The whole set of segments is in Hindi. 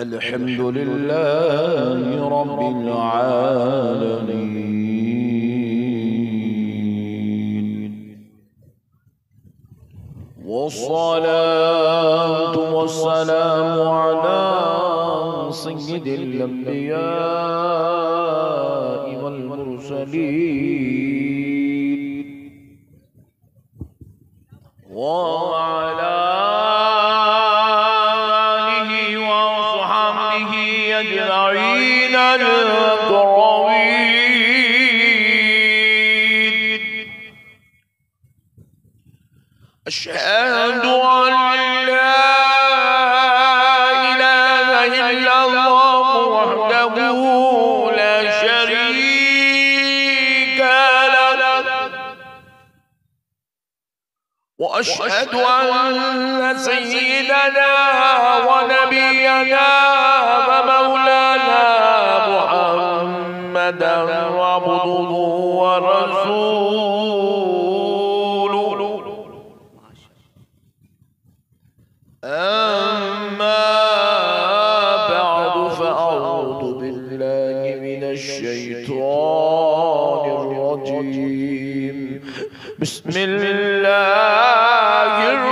अल्हम्दुलिल्लाहि रब्बिल आलमीन वस्सलातु वस्सलामु अला सय्यिदिल अंबिया'i वल मुरसलीन व अला अजमईन अल-अकरमीन अशहदु अन ला इलाहा इल्लल्लाह वहदहु ला शरीका लह व अशहदु अन्न सय्यिदना व नबियना अब्दुहु व रसूलुहु अम्मा बअदु फअऊज़ु बिल्लाहि मिनश शैतानिर रजीम बिस्मिल्लाहिर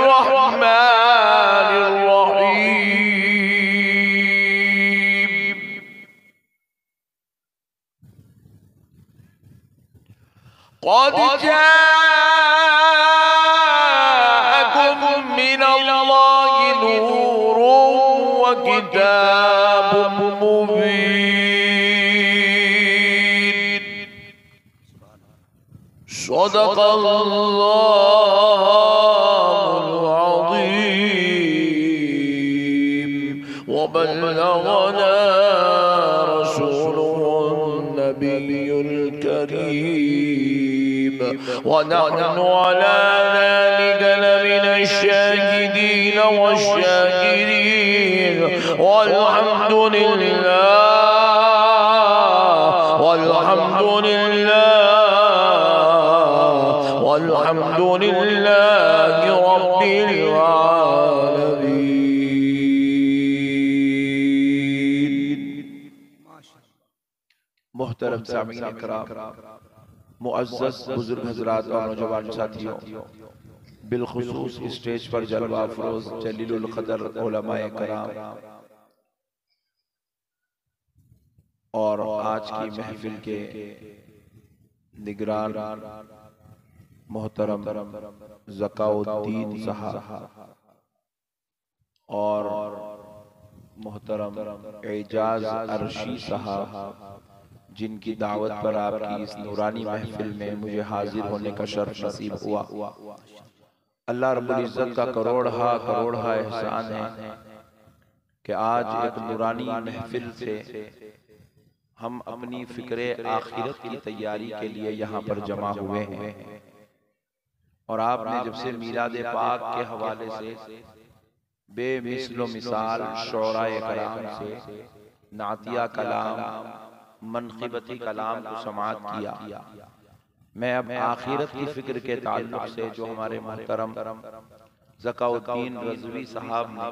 रहमानिर रहीम क़द जाअकुम मिनल्लाहि नूरुन व किताबुम मुबीन सदक़ल्लाहुल अज़ीम व बल्लगना रसूलुहुन नबियुल करीम वनहनु अला ज़ालिका लमिनश शाहिदीन वश्शाकिरीन वल्हम्दुलिल्लाहि रब्बिल आलमीन। मुहतरम सामीन इकराम, मुअज़्ज़ज़ बुजुर्ग हज़रात और नौजवान साथियों, बिलखुसूस स्टेज पर जलवा अफरोज जलीलुल क़दर उलमाए कराम और आज की महफिल के निगरान मोहतरम ज़काउद्दीन साहब और मोहतरम एजाज अर्शी साहब, जिनकी दावत पर आपकी इस नूरानी महफिल में मुझे हाजिर होने का शर्फ नसीब हुआ। अल्लाह रब्बुल इज़्ज़त का करोड़ एहसान है कि आज एक नूरानी महफिल से हम अपनी फिक्रे आखिरत की तैयारी के लिए यहाँ पर जमा हुए हैं। और आपने जब से मीलाद पाक के हवाले से बेमिसलो मिसाल शोराए कलाम से नातिया कलाम, मनक़िबती कलाम को समाअत किया, मैं अब आखिरत की फिक्र के ताल्लुक से जो हमारे मोहतरम ज़काउद्दीन रज़वी साहब ने,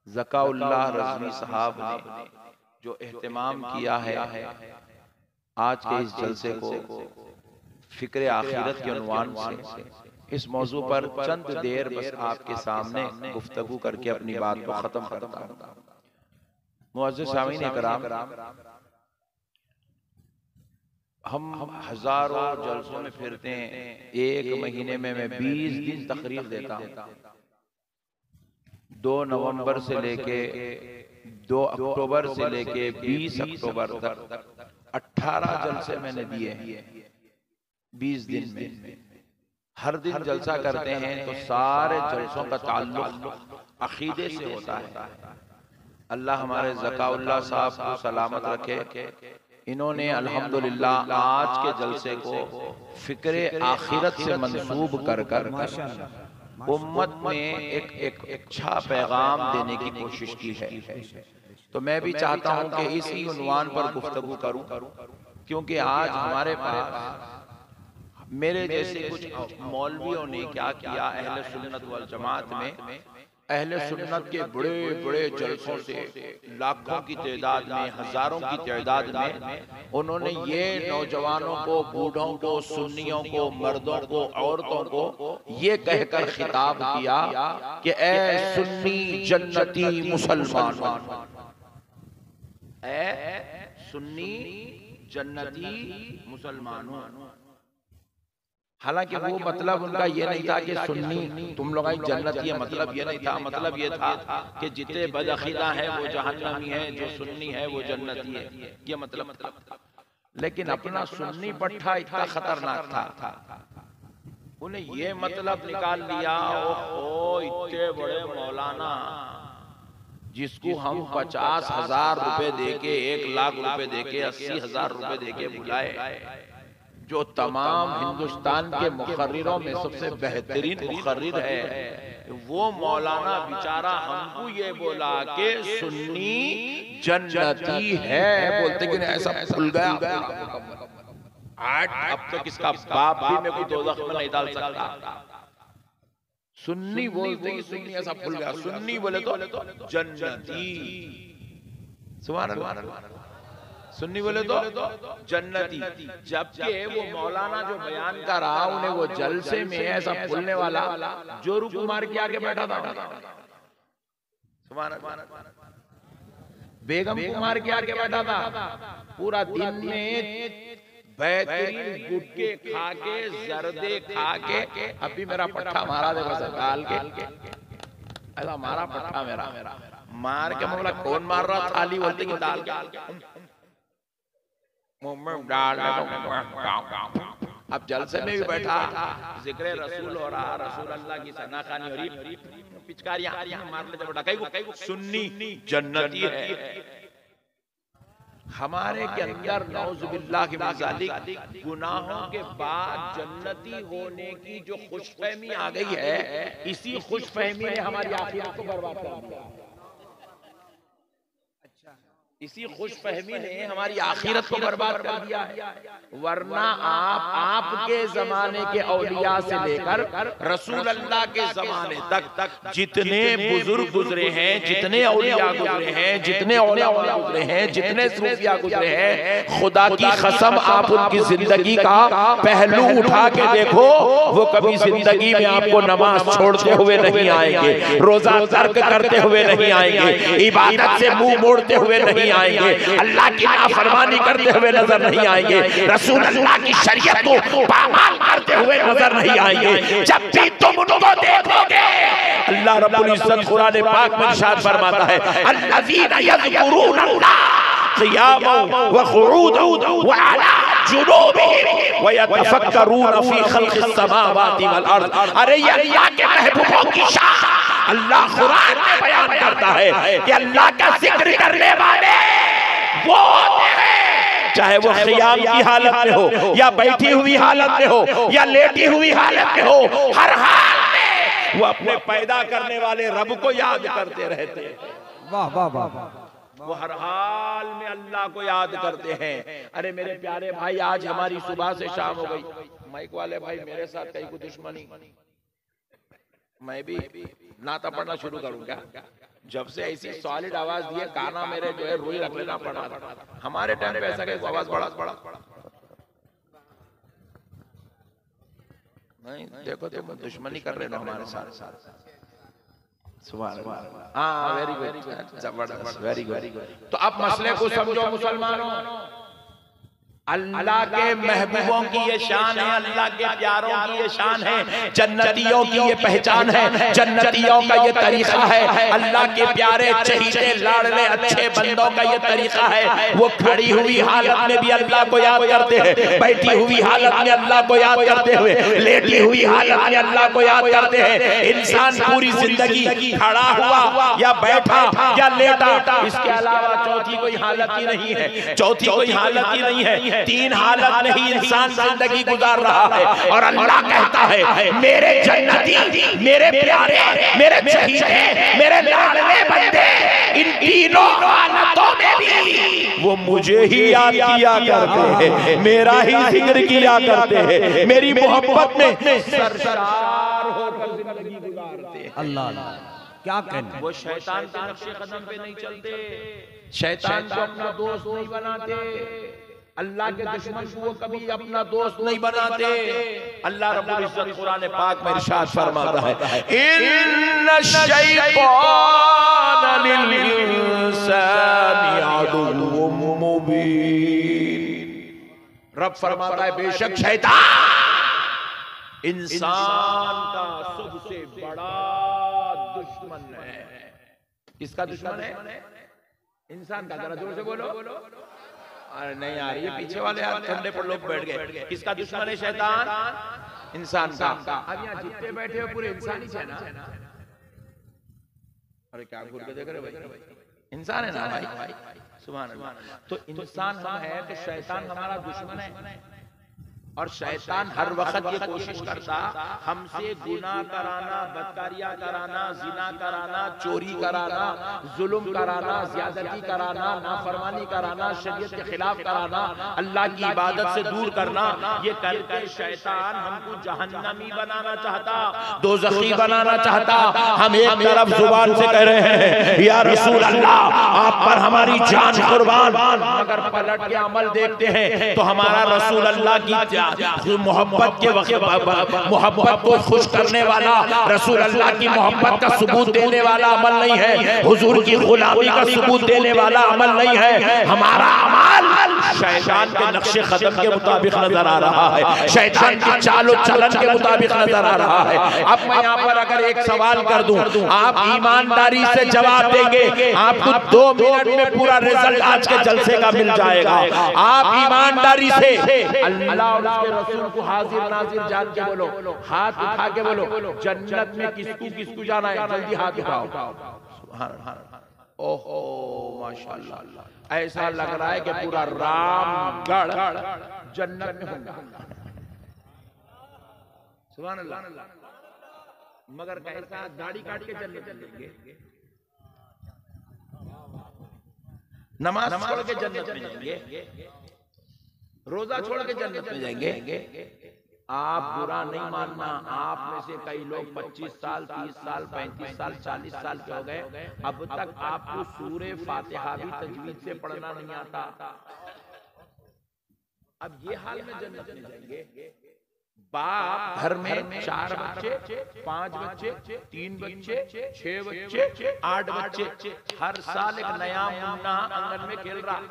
ज़काउल्लाह रज़वी साहब ने जो एहतमाम किया है आज के इस जलसे को फिक्र आखिरत के उन्वान से, इस मौजू पर चंद देर बस आपके सामने गुफ्तगू करके अपनी बात को खत्म करता हूँ। मुअज़्ज़िज़ सामीन इकराम, हम हजारों जलसों में फिरते हैं, एक महीने में मैं 20 दिन तकरीर देता हूँ। 2 नवंबर से लेके 2 अक्टूबर से लेके 20 अक्टूबर तक 18 जलसे मैंने दिए हैं 20 दिन में। हर दिन जलसा करते हैं तो सारे जलसों का ताल्लुक अकीदे से होता है। अल्लाह हमारे ज़काउल्लाह साहब को सलामत रखे। इन्होंने अल्हम्दुलिल्लाह आज के जलसे को फिक्रे आखिरत से मंसूब कर कर उम्मत में एक अच्छा पैगाम देने की कोशिश की है। तो मैं भी चाहता हूं कि इसी उन्वान पर गुफ्तगू करूं, क्योंकि आज हमारे पास मेरे जैसे कुछ मौलवियों ने क्या किया, अहले सुन्नत वल जमात में अहले सुन्नत के बड़े बड़े जलसों से लाखों की तादाद में, हजारों की तादाद में उन्होंने ये नौजवानों को, बूढ़ों को, सुन्नियों को, मर्दों को, औरतों को ये कहकर खिताब किया कि ए सुन्नी जन्नती मुसलमान, ए सुन्नी जन्नती मुसलमानों। हालांकि वो मतलब उनका ये नहीं था कि सुन्नी तुम लोग जन्नती है, मतलब ये नहीं था। मतलब ये था कि जितने बदअकीदा हैं वो जहन्नमी है, जो सुन्नी है वो जन्नती है, ये मतलब। लेकिन अपना सुन्नी पट्टा इतना खतरनाक था, उन्हें ये मतलब निकाल लिया, ओ इतने बड़े मौलाना जिसको हम 50,000 रुपए देके, 1 लाख रुपए देके, 80,000 रुपए देके बुलाए, जो तमाम हिंदुस्तान के मुखर्रिरों में सबसे बेहतरीन मुखर्रिर है, वो मौलाना बेचारा हमको ये बोला कि सुन्नी जन्नती है। बोलते कि ऐसा खुल गया, अब तक इसका बाप भी मेरे को दोज़ख में नहीं डाल सकता। सुन्नी बोलते कि सुन्नी ऐसा खुल गया, सुन्नी बोले तो जन्नती, सुभान अल्लाह, सुन्नी बोले तो जन्नती। जबकि वो मौलाना जो बयान कर रहा, उन्हें वो जलसे में ऐसा फूलने वाला जोरू कुमार के आगे बैठा था, बेगम कुमार के आगे बैठा था, पूरा दिन में बेहतरीन गुटके खा के, जर्दे खा के, अभी मेरा पट्टा मारा दे बस डाल के, ऐसा मारा पट्टा मेरा मार के, बोला कौन मार रहा, थाली बोलते कि डाल के डाल। अब जलसे में भी बैठा, जिक्र रसूल हो रहा, रसूल अल्लाह की सनाखानी हो रही, पिचकारियां मार लेते बेटा, कई को सुन्नी जन्नती है। हमारे के अंदर नौजुबिल्लाह की मज़ालिक गुनाहों के बाद जन्नती होने की जो खुशफहमी आ गई है, इसी खुशफहमी ने हमारी आखिरत को बर्बाद कर दिया। इसी खुशफहमी ने हमारी आखिरत को बर्बाद कर दिया है। वरना आपके जमाने के औलिया से लेकर रसूल अल्लाह के जमाने तक जितने बुजुर्ग गुजरे हैं, जितने औलिया गुजरे हैं, जितने औलिया गुजरे हैं, जितने सूफिया गुजरे हैं, खुदा की कसम आप उनकी जिंदगी का पहलू उठा के देखो, वो कभी जिंदगी में आपको नमाज छोड़ते हुए नहीं आएंगे, रोजा तर्क करते हुए नहीं आएंगे, इबादत से मुंह मोड़ते हुए नहीं आएंगे, अल्लाह की नाफरमानी करते हुए नजर नहीं आएंगे, रसूल अल्लाह की शरीयत को पामाल करते हुए नजर नहीं आएंगे। जब भी तुम उनको देखोगे, अल्लाह रब्बुल इज्जत कुरान पाक में इरशाद फरमाता है, अल्लज़ीना यज़कुरूनल्लाह क़ियामन व क़ुऊदन व अला जुनूबिहिम व यतफक्करून फी ख़ल्क़िस समावाति वल अर्ज़। अरे ये अल्लाह के महबूबों की शान अल्लाह कुरान में बयान करता है कि अल्लाह का जिक्र करने वाले वो होते हैं, चाहे वो क़ियाम की हालत में हो, या बैठी हुई हालत में हो, या लेटी हुई हालत में हो, हर हाल में वो अपने पैदा करने वाले रब को याद करते रहते हैं। वाह वाह वाह, वो हर हाल में अल्लाह को याद करते हैं। अरे मेरे प्यारे भाई, आज हमारी सुबह से शाम हो गई, माइक वाले भाई मेरे साथ कहीं को दुश्मनी, मैं भी नाता पढ़ना शुरू करूं क्या? जब से ऐसी सॉलिड आवाज दी है, काना मेरे जो है रोई रख लेना पड़ा। हमारे टाइम पे ऐसा कैसे आवाज बड़ा नहीं, देखो तुम दुश्मनी कर रहे हो हमारे साथ। सुभान अल्लाह, हाँ वेरी गुड, जबरदस्त, वेरी गुड। तो अब मसले को समझो मुसलमानों, अल्लाह के महबूबों की ये शान है, अल्लाह के प्यारों की ये शान है, जन्नतियों की ये पहचान है, जन्नतियों का ये तरीका है, अल्लाह के प्यारे चहीते लाडले अच्छे बंदों का ये तरीका है। वो खड़ी हुई हालत में भी अल्लाह को याद करते हैं, बैठी हुई हालत में अल्लाह को याद करते हुए, लेटी हुई हालत में अल्लाह को याद करते हैं। इंसान पूरी जिंदगी खड़ा हुआ या बैठा या लेटा, इसके अलावा चौथी कोई हालत ही नहीं है, चौथी कोई हालत ही नहीं है। तीन हालत में ही इंसान जिंदगी गुजार रहा है, और अल्लाह कहता है मेरे जन्नती, मेरे प्यारे, मेरे चहीते, मेरे लाडले बंदे, इन तीनों हालतों में भी वो मुझे ही याद किया करते हैं, मेरा ही जिक्र किया करते हैं, मेरी मोहब्बत में सरशार होकर जिंदगी गुजारते हैं। अल्लाह क्या कहना? वो शैतान के नक्शे कदम पे नहीं चलते, शैतान को अपना दोस्त नहीं बनाते, अल्लाह के दुश्मन को वो कभी अपना दोस्त नहीं बनाते। अल्लाह रब्बुल इज्जत कुरान पाक में इरशाद फरमाता है, इन्न शैतान लिल इंसानी अदुव्वुम मुबीन। रब फरमाता है बेशक शैतान इंसान का सबसे बड़ा दुश्मन है। किसका दुश्मन है? इंसान का। जरा जोर से बोलो। अरे नहीं यार, ये पीछे वाले हाथ ठंडे पर लोग बैठ गए। किसका दुश्मन है शैतान? इंसान का। अब यहाँ जितने बैठे हो पूरे इंसान ही है ना? अरे क्या घूर के देख रहे भाई? इंसान है ना भाई? सुभान अल्लाह। तो इंसान हम है तो शैतान हमारा दुश्मन है, और शैतान हर वक्त ये कोशिश करता हमसे गुनाह कराना, बदकारियां कराना, जिना कराना, चोरी कराना, जुल्म कराना, ज्यादती कराना, नाफरमानी कराना, शरीयत के खिलाफ कराना, अल्लाह की इबादत से दूर करना। ये करके शैतान हमको जहन्नमी बनाना चाहता, दोज़खी बनाना चाहता। हम एक तरफ जुबान से कह रहे हैं या रसूल अल्लाह आप पर हमारी जान कुर्बान, मगर पलट के अमल देखते हैं तो हमारा रसूल अल्लाह की मोहब्बत के वक्त मोहब्बत को खुश करने वाला, रसूल अल्लाह की मोहब्बत का सबूत देने वाला अमल नहीं है, हुजूर की गुलामी का सबूत देने वाला अमल नहीं है। हमारा अमल शैतान के नक्शे कदम के मुताबिक नजर आ रहा है, शैतान की चालो चलन के मुताबिक नजर आ रहा है। अब मैं यहाँ पर अगर एक सवाल कर दूं, आप ईमानदारी से जवाब देंगे, आपको 2 मिनट में पूरा रिजल्ट आज के जलसे का मिल जाएगा। आप ईमानदारी से अल्लाह और उसके रसूल को हाजिर नाजिर जान के बोलो, हाथ उठा के बोलो, जन्नत में किसको किसको जाना है? जल्दी हाथ उठाओ। ओहो माशाअल्लाह, ऐसा लग रहा है कि पूरा रामगढ़ जन्नत में होगा। सुभान अल्लाह। मगर कैसा? दाढ़ी काट के जन्नत में जाएंगे, नमाज छोड़ के जन्नत में जाएंगे, रोजा छोड़ के जन्नत में जाएंगे। आप बुरा नहीं मानना, आप में से कई लोग 25 साल, 30 साल, 35 साल, 40 साल के हो गए, अब तक आपको सूरे फातिहा भी तजवीद से पढ़ना नहीं आता। अब ये हाल में जन्नत में जाएंगे। बाप घर में 4 बच्चे, 5 बच्चे, 3 बच्चे, 6 बच्चे, 8 बच्चे, हर साल एक नया मुन्ना आंगन में खेल रहा,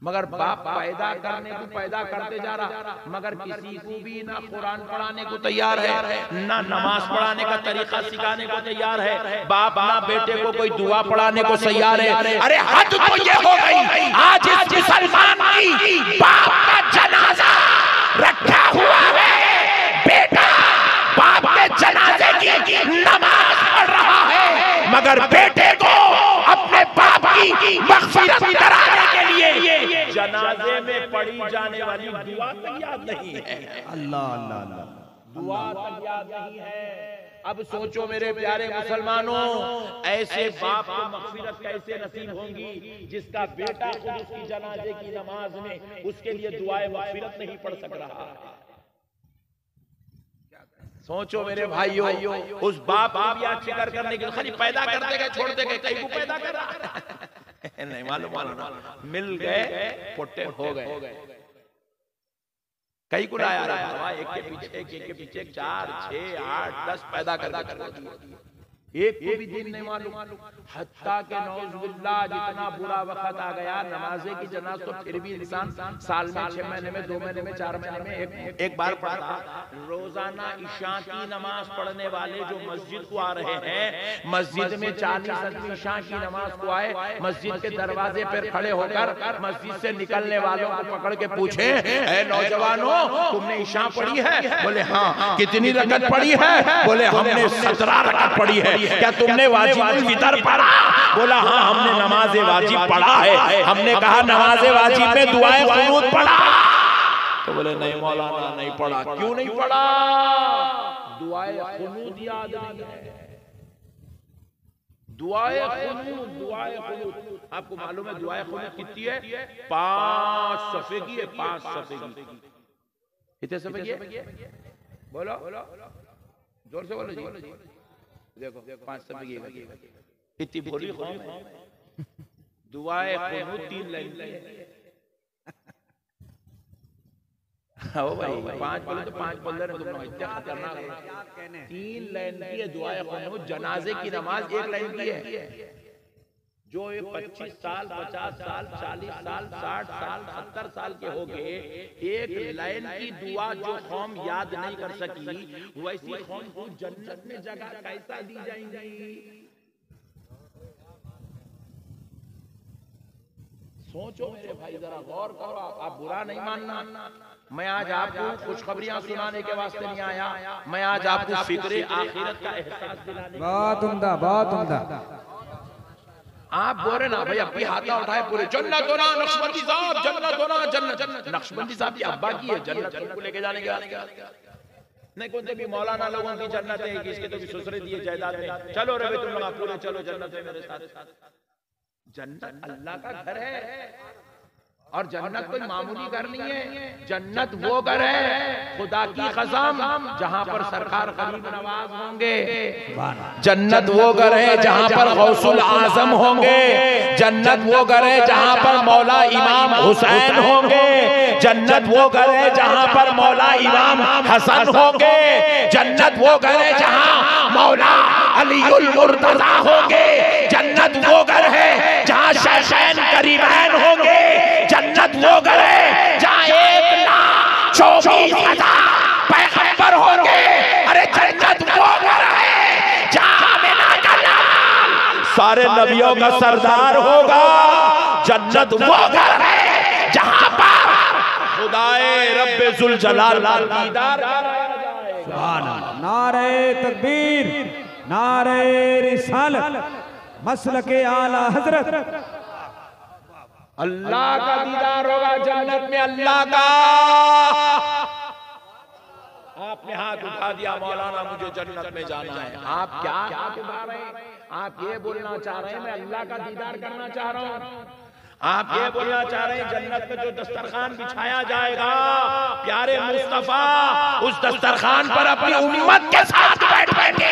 मगर बाप पैदा करने को पैदा करते जा रहा, मगर किसी को भी ना कुरान पढ़ाने को तैयार है, ना नमाज पढ़ाने का तरीका सिखाने को तैयार है। बाप ना बेटे को कोई दुआ पढ़ाने को तैयार है। अरे हद तो ये हो गई, आज इस मुसलमान की बाप का जनाजा रखा हुआ है, बेटा बाप के जनाजे की नमाज पढ़ रहा है, मगर बेटे को अपने बाप की मग़फ़िरत कराने के लिए जनाजे में पढ़ी जाने वाली दुआ तक याद नहीं है। अल्लाह अल्लाह अल्लाह, दुआ तक याद नहीं है। अब सोचो मेरे प्यारे मुसलमानों, ऐसे बाप को मग़फ़िरत कैसे नसीब होगी जिसका बेटा खुद उसकी जनाजे की नमाज में उसके लिए दुआए मग़फ़िरत नहीं पढ़ सक रहा है। सोचो मेरे भाइयों, उस बाप को भी आज फिक्र करने के लिए खाली पैदा करते गए, छोड़ते गए, कहीं को पैदा कर रहा नहीं मालूम, मिल गए, पोटे हो गए, कई को लाया रहा, एक के पीछे 4, 6, 8, 10 पैदा कर एक को भी दिन नहीं मालूम। हत्ता के नौज़ुबिल्लाह जितना बुरा वक्त आ गया, नमाज़े की जनाज़ तो फिर भी इंसान साल में 6 महीने में, 2 महीने में, 4 महीने में एक बार पढ़ता। रोजाना इशा की नमाज पढ़ने वाले जो मस्जिद को आ रहे हैं, मस्जिद में 40 आदमी इशा की नमाज को आए, मस्जिद के दरवाजे पर खड़े होकर मस्जिद से निकलने वालों को पकड़ के पूछे, ऐ नौजवानों तुमने इशा पढ़ी है? बोले हाँ। कितनी रकत पढ़ी है? बोले हमने 17 रकत पढ़ी है। क्या तुमने वाजिबुल वितर पढ़ा? बोला हाँ हमने नमाज वाजिब पढ़ा है। हमने कहा नमाज वाजिब में दुआए क़ुनूत पढ़ा? तो बोले नहीं मौलाना नहीं पढ़ा। क्यों नहीं पढ़ा? दुआए क़ुनूत याद नहीं है। दुआए क़ुनूत आपको मालूम है दुआए क़ुनूत कितनी है? 5 सफ़े की है, 5 सफ़े की। कितने सफ़े की है? बोलो जोर से बोलो जी। देखो 5 रुपए इतनी भोली कौम है। दुआए कुनूत 3 लाइन की है। ओ भाई 5 बोले तो 5 बोल रहे तुम इतना खतरनाक है। 3 लाइन की है दुआए कुनूत। जनाजे की नमाज 1 लाइन की है। जो 25 साल 50 साल 40 साल 60 साल 70 साल के हो गए, 1 लाइन की दुआ जो कौम याद नहीं कर सकी, वैसी कौम को जन्नत में जगह कैसा दी जाएंगी? सोचो मेरे भाई, जरा गौर करो। आप बुरा नहीं मानना। मैं आज आपको खुशखबरियां सुनाने के वास्ते नहीं आया, मैं आज आपको फिक्रे आखिरत का एहसास दिलाने। बहुत उम्दा, बहुत उम्दा। आप बोल रहे ना भाई, अपनी हाथ ना उठाए पूरे जन्नत होना नक्शबंदी साहब, जन्नत होना जन्नत। नक्शबंदी साहब की अब्बा की है जन्नत को लेके जाने के नहीं। कौन से भी मौलाना लोगों की जन्नत है, किसके तो भी ससुरे दिए जायदाद में। चलो रे तुम लोग पूरे चलो जन्नत है मेरे साथ। जन्नत अल्लाह का घर है और जन्नत कोई मामूली घर नहीं है। जन्नत वो घर है खुदा की कसम जहां पर सरकार गरीब नवाज होंगे। जन्नत वो घर है जहां पर गौसुल आजम होंगे। जन्नत वो घर है जहां पर मौला इमाम हुसैन होंगे। जन्नत वो घर है जहां पर मौला इमाम हसन होंगे। जन्नत वो घर है जहां मौला अलीउल मुर्तजा होंगे। जन्नत वो घर है जहां शैखैन करीमैन होंगे। जन्नत वो घर है जहां 1,24,000 पैगंबर होंगे। अरे जन्नत वो घर है जहां आमिना का लाल सारे नबियों का सरदार होगा। जन्नत वो घर है जहां पर खुदाए रब्बे जुल जलाल दीदार कराया जाएगा। नारे तकबीर, नारे रिसालत, मसलके आला हजरत। अल्लाह का दीदार होगा जन्नत में, अल्लाह का। आपने हाथ उठा दिया मौलाना मुझे जन्नत में जाना है। आप क्या हाथ उठा रहे हैं? आप ये बोलना चाह रहे हैं मैं अल्लाह का दीदार करना चाह रहा हूँ। आप ये बोलना चाह रहे हैं जन्नत में जो दस्तरखान बिछाया जाएगा प्यारे मुस्तफा उस दस्तरखान पर अपनी उम्मत के साथ बैठेंगे।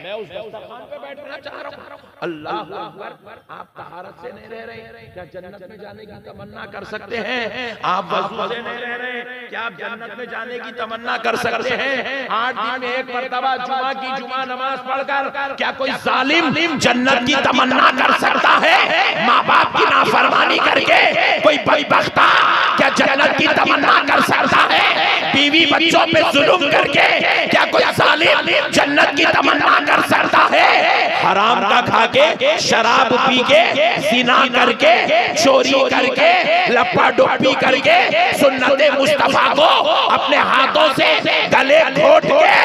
मैं उस दस्तरखान पे बैठना चाह रहा हूँ। अल्लाह अकबर। आप तहारत से नहीं रह रहे, क्या जन्नत में जाने की तमन्ना कर सकते हैं? आप वज़ू से नहीं रह रहे, क्या आप जन्नत में जाने की तमन्ना कर सकते हैं? 8 दिन में एक मर्तबा जुमा की जुमा नमाज पढ़कर क्या कोई जालिम जन्नत की तमन्ना कर सकता है? माँ बाप की नाफरमानी करके कोई बदबख्ता क्या जन्नत की तमन्ना कर सकता है? बीवी बच्चों पे जुल्म करके क्या कोई जालिम जन्नत की तमन्ना कर सकता है? हराम का खा के, शराब पी के, ज़िना करके, चोरी करके, लपा डुप्पी करके सुन्नते मुस्तफा को अपने हाथों से गले घोट के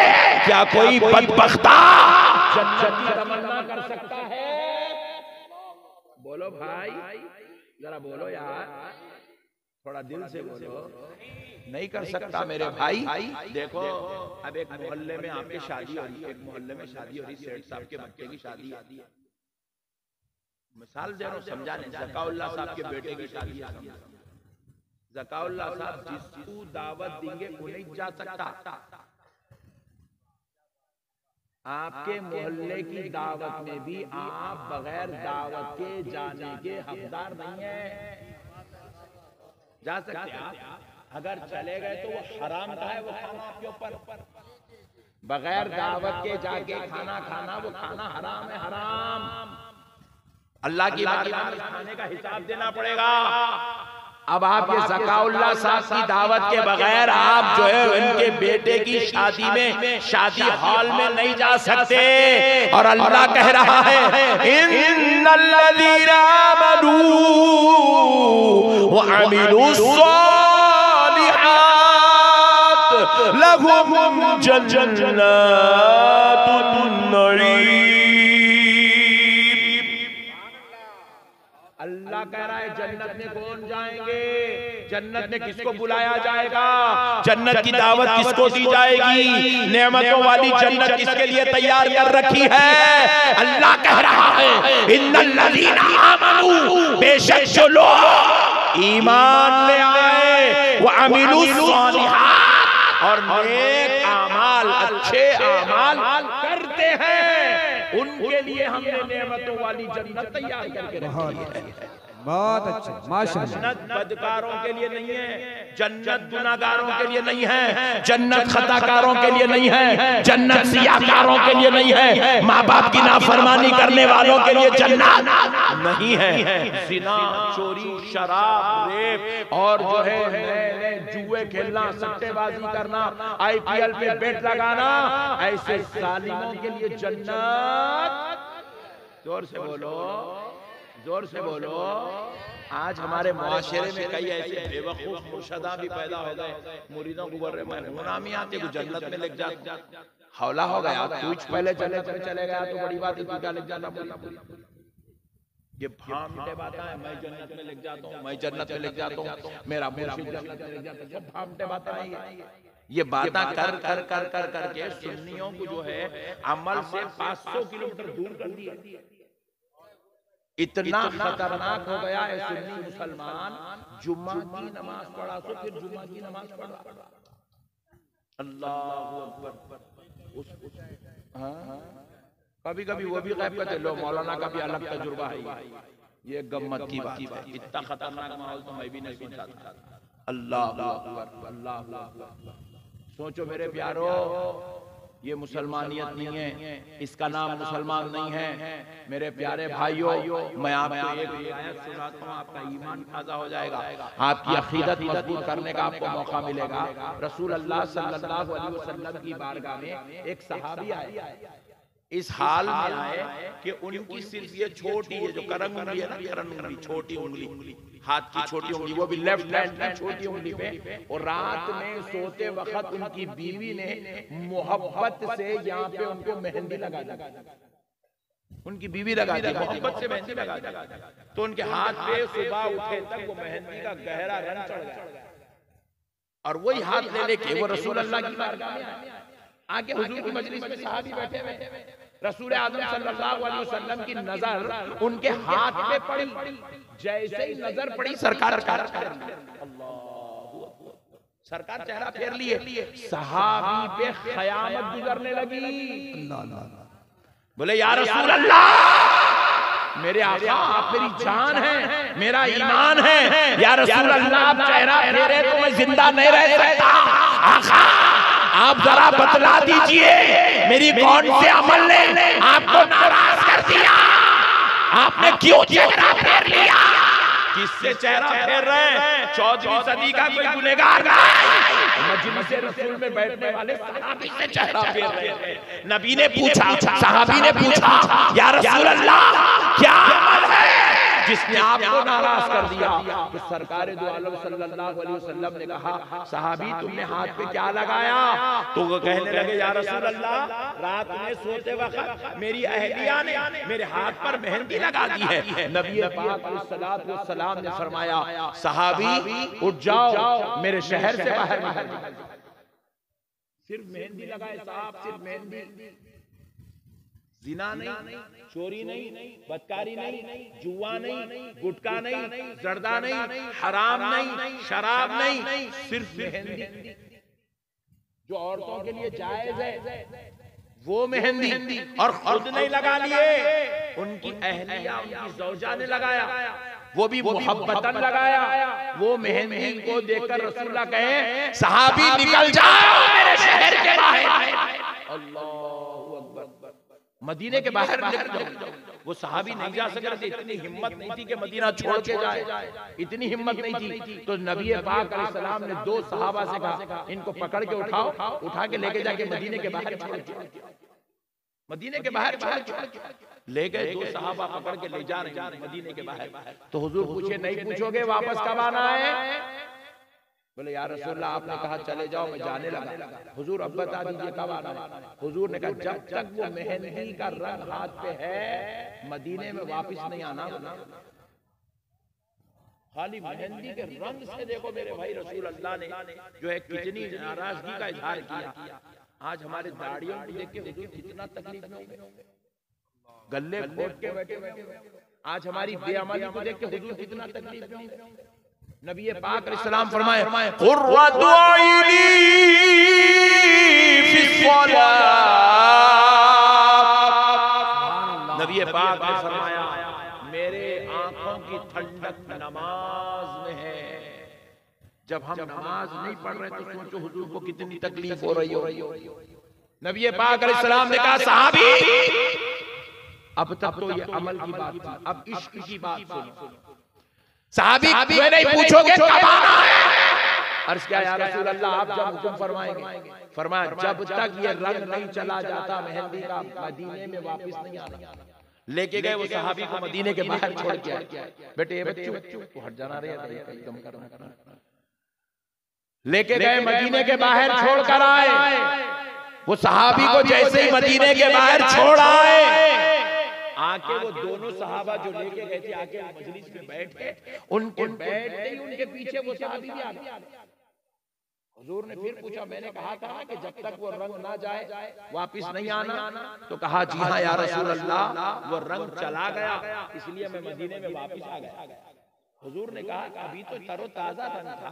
क्या कोई बदबख्ता जन्नत की तमन्ना कर सकता है? बोलो भाई, जरा बोलो यार, थोड़ा दिल से बोलो। नहीं कर सकता मेरे भाई। देखो अब एक मोहल्ले में आपकी शादी हो रही है, एक मोहल्ले में शादी हो रही, सेठ साहब के बच्चे की शादी है। मिसाल दे रहा हूं समझाने, ज़काउल्लाह साहब के बेटे की शादी है। ज़काउल्लाह साहब जिसको दावत देंगे वो नहीं जा सकता। आपके मोहल्ले की दावत में भी आप बगैर दावत के जाने के हकदार नहीं है। जा सकते आप, अगर चले गए तो वो हराम का है, वो खाना आपके ऊपर। बगैर दावत के जाके खाना खाना वो खाना हराम है, हराम। अल्लाह की बारगाह में खाने का हिसाब देना पड़ेगा। अब आप ये ज़काउल्लाह साहब की दावत के बगैर आप जो है उनके बेटे की शादी में, शादी हॉल में नहीं जा सकते। और अल्लाह कह रहा है इन्नल्लज़ीना आमनू व अमिलुस्सालिहात लहुम जन्नातुन नईम। अल्लाह कह रहा है जन्नत में कौन जाएंगे? जन्नत में किसको बुलाया जाएगा? जन्नत की दावत किसको दी जाएगी? नेमतों वाली जन्नत किसके लिए तैयार कर रखी है? अल्लाह कह रहा है इन्नल्लज़ीना आमनू, बेशक जो लोग ईमान ले आए, व अमिलुस्सालिहात और नेक आमाल, अच्छे आमाल करते हैं, उनके लिए हमने नेमतों वाली जन्नत तैयार करके रखी है। बहुत अच्छे, माशाअल्लाह। जन्नत बदकारों के लिए नहीं है, जन्नत गुनाहगारों के लिए नहीं है, जन्नत खताकारों के लिए नहीं है, जन्नत सियाकारों के लिए नहीं है, माँ बाप की नाफरमानी करने वालों के लिए जन्नत नहीं है। जिना, चोरी, शराब, रेप और जो है नए जुए खेलना, सट्टेबाजी करना, IPL पे बेट लगाना, ऐसे जालिमों के लिए जन्नत। जोर से बोलो, जोर से बोलो। आज हमारे मुआशरे में कई ऐसे बेवकूफ मुर्शदा भी पैदा हो गए, मुरीदों को बोल रहे हैं गुनामी आते को जन्नत में लग जाते। हौला हो गया, कुछ पहले चले गया तो बड़ी बात है, क्या लग जाना। ये भामटे बातें हैं, मैं जन्नत में लग जाता हूँ, मैं जन्नत में लग जाता हूँ, मेरा मुर्शिद जन्नत में लग जाता है, सब भामटे बातें हैं। ये बातें कर कर कर कर करके सुन्नियों को जो है अमल से 500 किलोमीटर दूर कर दिया। इतना खतरनाक हो गया है सुन्नी मुसलमान, जुम्मा की नमाज पढ़ा तो फिर जुम्मा की नमाज पढ़ा। अल्लाहु अकबर। कभी कभी वो भी गैब करते लो, मौलाना का भी अलग तजुर्बा है। ये गम्मत की बात है, इतना खतरनाक माहौल तो मैं भी नहीं सुनता था। अल्लाहु अकबर, अल्लाहु अकबर। सोचो मेरे प्यारो, ये मुसलमानियत नहीं है, इसका नाम मुसलमान नहीं है। मेरे प्यारे भाइयों, मैं आपको एक आयत सुनाता हूँ, आपका ईमान ताज़ा हो जाएगा, आपकी अकीदत मजबूत करने का आपको मौका मिलेगा। रसूल अल्लाह सल्लल्लाहु अलैहि वसल्लम की बारगाह में एक सहाबी आए, इस हाल में आए कि उनकी सिर्फ ये छोटी है जो करंग उंगली है ना, करंग उंगली, छोटी उंगली, हाथ की छोटी उंगली, वो भी लेफ्ट हैंड की छोटी उंगली पे, और रात में सोते वक्त उनकी बीवी ने मोहब्बत से यहाँ पे उनको मेहंदी लगा दी। उनकी बीवी लगा दी, मोहब्बत से मेहंदी लगा दी, तो उनके हाथ पे सुबह उठे तक वो मेहंदी का गहरा रंग चढ़ गया। और वही हाथ ले लेके वो रसूल अल्लाह की बारगाह में आके हुजूर की मजलिस में सहाबी बैठे हुए, रसूल आदम सल्लल्लाहु अलैहि वसल्लम की नजर उनके हाथ पे पड़ी। जैसे ही नजर पड़ी सरकार सरकार चेहरा फेर लिए, सहाबी पे क़यामत गुजरने लगी। बोले या रसूल अल्लाह, मेरे आका आप मेरी जान है, मेरा ईमान है, या रसूल अल्लाह आप चेहरा फेरे तो मैं जिंदा नहीं रह सकता। आका आप जरा बतला दीजिए मेरी कौन से अमल ने आपको नाराज कर दिया, आपने क्यों चेहरा फेर लिया? किससे चेहरा फेर रहे हैं? 14वीं सदी का कोई गुनहगार मजलिस रसूल में बैठने वाले सहाबी से चेहरा फेर रहे हैं। नबी ने पूछा, सहाबी ने पूछा, या रसूल अल्लाह क्या अमल है जिसने आपको नाराज कर दिया? तो सरकार दो आलम सल्लल्लाहु अलैहि वसल्लम ने कहा, सहाबी तुमने हाथ पे क्या लगाया? तो वो कहने लगे, या रसूल अल्लाह रात में सोते वक्त मेरी अहलिया ने मेरे हाथ पर मेहंदी लगा दी है। नबी पाक अलैहिस्सलातु वस्सलाम ने फरमाया, सहाबी उठ जाओ, मेरे शहर से बाहर निकल। सिर्फ मेहंदी लगाए साहब, सिर्फ मेहंदी, जिना नहीं, चोरी नहीं, बदकारी नहीं, जुआ नहीं, गुटखा नहीं, जर्दा नहीं, हराम नहीं, शराब नहीं, सिर्फ मेहंदी। जो औरतों के लिए जायज है वो मेहंदी, और खुद नहीं लगा लिए, उनकी अहलिया, उनकी ज़ौजा ने लगाया, वो भी मोहब्बतन लगाया। वो मेहंदी को देखकर रसूलुल्लाह कहे, सहाबी निकल जाओ मेरे शहर के बाहर। अल्लाहु अकबर। मदीने के बाहर निकल जाओ। वो सहाबी नहीं जा सके थे, इतनी हिम्मत नहीं थी कि मदीना छोड़ के जाए, इतनी हिम्मत नहीं थी। तो नबी पाक अलैहिस्सलाम ने 2 सहाबा से कहा, इनको पकड़ के उठाओ, उठा के लेके जाके मदीने के बाहर छोड़ दिया। मदीने के बाहर ले गए, 2 सहाबा पकड़ के ले जा रहे हैं मदीने के बाहर। तो हुजूर पूछे, नहीं पूछोगे वापस कब आना है? बोले या रसूलल्लाह आपने कहा चले जाओ, मैं जाने लगा। हुजूर अब बता दीजिए कब आना है? हुजूर ने कहा जब तक वो मेहंदी का रंग हाथ पे है मदीने में वापस नहीं आना। खाली मेहंदी के रंग से देखो मेरे भाई, रसूल अल्लाह ने जो है कितनी नाराजगी का इजहार किया। आज हमारे दाढ़ियों को देख के हुजूर कितना तकलीफ में होंगे, गले घोट के बैठे। आज हमारी बेअमली को देख के हुजूर कितना तकलीफ में होंगे। नबी पाक अलैहिस्सलाम फरमाए, कुर्रतु आइनी फी नबी पाक ने फरमाया मेरे आंखों की ठंडक नमाज में है। जब हम नमाज नहीं पढ़ रहे तो सोचो हुजूर को कितनी तकलीफ हो रही हो। नबी पाक अलैहिस्सलाम ने कहा साहबी, अब तक तो ये अमल की बात थी, अब इश्क की बात सुनो। साहबी नहीं पूछोगे कब आना है? अर्ज किया या रसूल अल्लाह आप जब हुक्म फरमाएंगे। फरमाया जब तक ये रंग नहीं चला जाता मेहंदी का मदीने में वापस नहीं आना। लेके गए वो सहाबी को मदीने के बाहर छोड़ के आए। बेटे ये बच्चों को हट जाना रे, एकदम करना। लेके गए मदीने के बाहर छोड़ कर आए। वो सहाबी को जैसे ही मदीने के बाहर छोड़ आए, आके वो दोनों सहाबा जो लेके गए थे आके मजलिस में बैठे। उनके बैठते ही उनके पीछे वो सहाबी भी आ गया। हुजूर ने फिर पूछा, मैंने कहा था ना कि जब तक वो रंग ना जाए वापिस नहीं आना। तो कहा जी हाँ या रसूल अल्लाह, वो रंग चला गया इसलिए मैं मदीने में वापिस आ गया। हुजूर ने कहा अभी तो तरोताजा रंग था,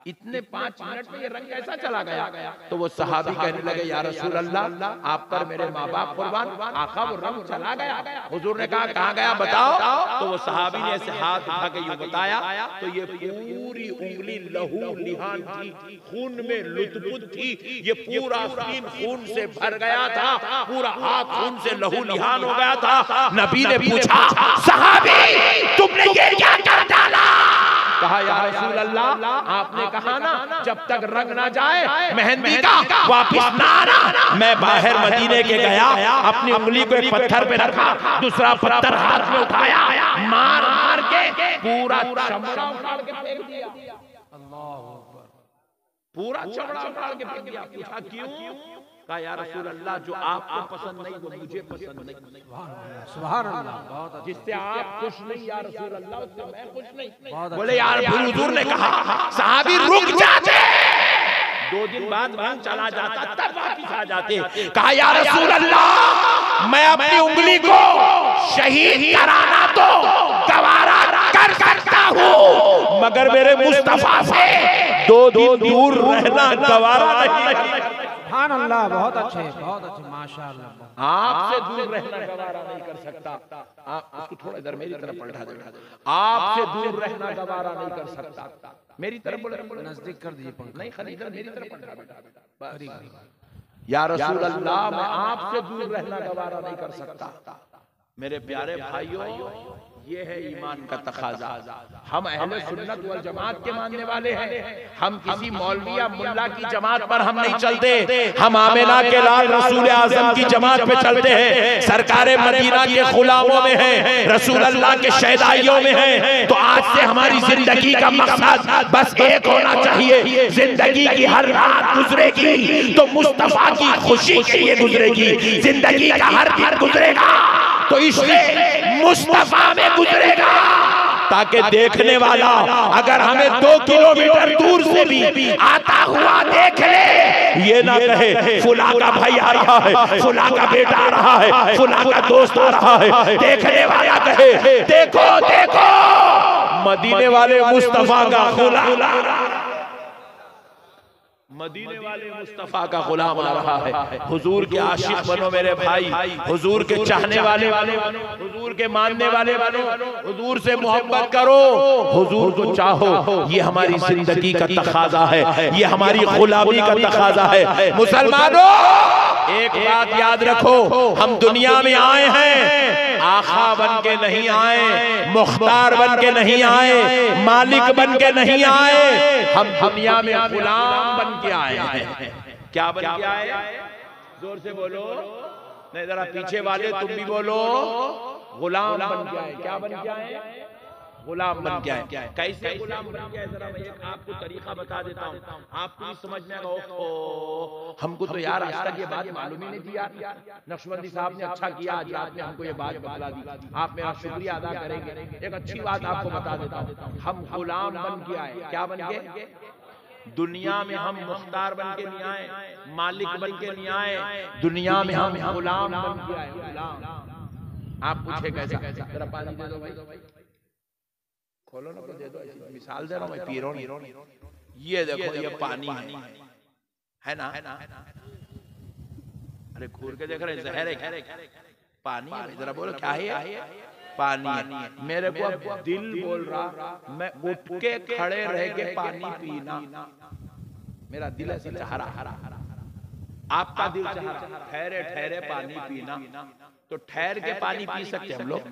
इतने 5 मिनट में ये रंग कैसा चला गया? तो वो सहाबी कहने लगे या रसूल अल्लाह, आप पर मेरे माँ बाप कुर्बान, आका वो रंग चला गया। हुजूर ने कहा कहाँ गया बताओ? तो वो सहाबी ने ऐसे हाथ उठा के यूं बताया तो ये पूरी उंगली लहू लिहान थी, खून में लुतपुत थी। ये पूरा सीन खून से भर गया था, पूरा हाथ खून से लहू लिहान हो गया था। नबी ने पूछा सहाबी तुमने ये क्या कर डाला? कहा या रसूल अल्लाह, आपने कहा ना जब तक रंग ना जाए मेहंदी का वापिस ना आना। मैं बाहर मदीने के गया, अपनी उंगली को एक पत्थर पे रखा, दूसरा पत्थर हाथ में उठाया, मार मार के पूरा चमड़ा उखाड़ के फेंक दिया। पूरा चमड़ा उखाड़ के फेंक दिया। पूछा क्यों? कहा या रसूल अल्लाह, जो आपको पसंद नहीं वो मुझे पसंद नहीं। सुभान अल्लाह। जिससे आप खुश नहीं या रसूल अल्लाह, उससे मैं खुश नहीं। बोले यार हुजूर ने कहा सहाबी रुक जाते, 2 दिन बाद रंग चला जाता तब वापिस आ जाते। कहा या रसूल अल्लाह, मैं अपनी उंगली को शहीद कराना तो गवारा कर सकता हूँ, मगर मेरे मुस्तफा से 2 दिन दूर रहना गवारा नहीं। सुभान अल्लाह, बहुत अच्छे माशाअल्लाह। आपसे दूर रहना गवारा नहीं कर सकता। आप उसको थोड़ा इधर मेरी तरफ पलटा दे। आपसे दूर रहना गवारा नहीं कर सकता। मेरी तरफ नजदीक कर दीजिए पंखा। नहीं खाली इधर मेरी तरफ पलटा। या रसूल अल्लाह, मैं आपसे दूर रहना गवारा नहीं कर सकता। मेरे प्यारे भाइयों, ये है ईमान का तकाजा। हम अहले सुन्नत वल जमात के मानने वाले हैं। हम किसी मौलवी या मुल्ला की जमात पर हम नहीं चलते। हम आमिना के लाल रसूल आजम की जमात पे चलते हैं। सरकारे मदीना के गुलामों में हैं, रसूल अल्लाह के शहदाइयों में हैं। तो आज से हमारी जिंदगी का मकसद बस एक होना चाहिए, जिंदगी की हर रात गुजरेगी तो मुस्तफा की खुशी के लिए गुजरेगी। जिंदगी का हर दिन गुजरेगा तो इसलिए मुस्तफा में गुजरेगा, ताकि देखने वाला अगर हमें 2 किलोमीटर दूर से भी आता हुआ देख ले, ये ना कहे फुला का भाई आ रहा है, फुला का बेटा आ रहा है, फुला का दोस्त आ रहा है। देखने वाला कहे देखो देखो मदीने वाले मुस्तफा का गुलाम, मदीने वाले मुस्तफा का गुलाम आ रहा है। हुजूर के आशिक बनो मेरे भाई, हुजूर के चाहने वाले बनो, हुजूर के मानने वाले बनो, हुजूर से मोहब्बत करो, हुजूर को चाहो। ये हमारी जिंदगी का तकाजा है, ये हमारी गुलामी का तकाजा है। मुसलमानों एक बात याद रखो, हम दुनिया में आए हैं आखा बन के नहीं आए, मुख्तार बन के नहीं आए, मालिक बन के नहीं आए। हम दुनिया में गुलाम बन के आए हैं। क्या बन के आए? जोर से बोलो, नहीं जरा पीछे वाले तुम भी बोलो। गुलाम बन के आए। क्या बन के आए? गुलाम बन के आए। कैसे गुलाम बन के आए? जरा मैं एक आपको तरीका बता देता हूँ, आपको भी समझ में आएगा। ओहो, हमको तो यार आज तक ये बात मालूम ही नहीं थी यार। नक्शबंदी साहब ने अच्छा किया, आज आपने हमको ये बात बता दी। आप मेरा शुक्रिया अदा करेंगे। एक अच्छी बात आपको बता देता हूँ, हम गुलाम बन के आए। क्या बन के? दुनिया में हम मुख्तार बन के नहीं आए, मालिक बन के नहीं आए, दुनिया में हम गुलाम बन के आए। गुलाम। आप पूछे कैसा? जरा पानी दे दो भाई, खोलो ना तो दे दो। मिसाल दे रहा हूँ मैं, पी रहा हूँ। ये देखो ये पानी है ना? अरे घूर के देख रहे, जहर है। पानी है, जरा बोलो क्या है? पानी है। मेरे को अब दिल बोल रहा मैं उठ के खड़े रह के पानी पीना, मेरा दिल ऐसा चाह रहा, आपका दिल चाह रहा ठहरे ठहरे पानी पीना, तो ठहर के पानी पी सकते हम लोग?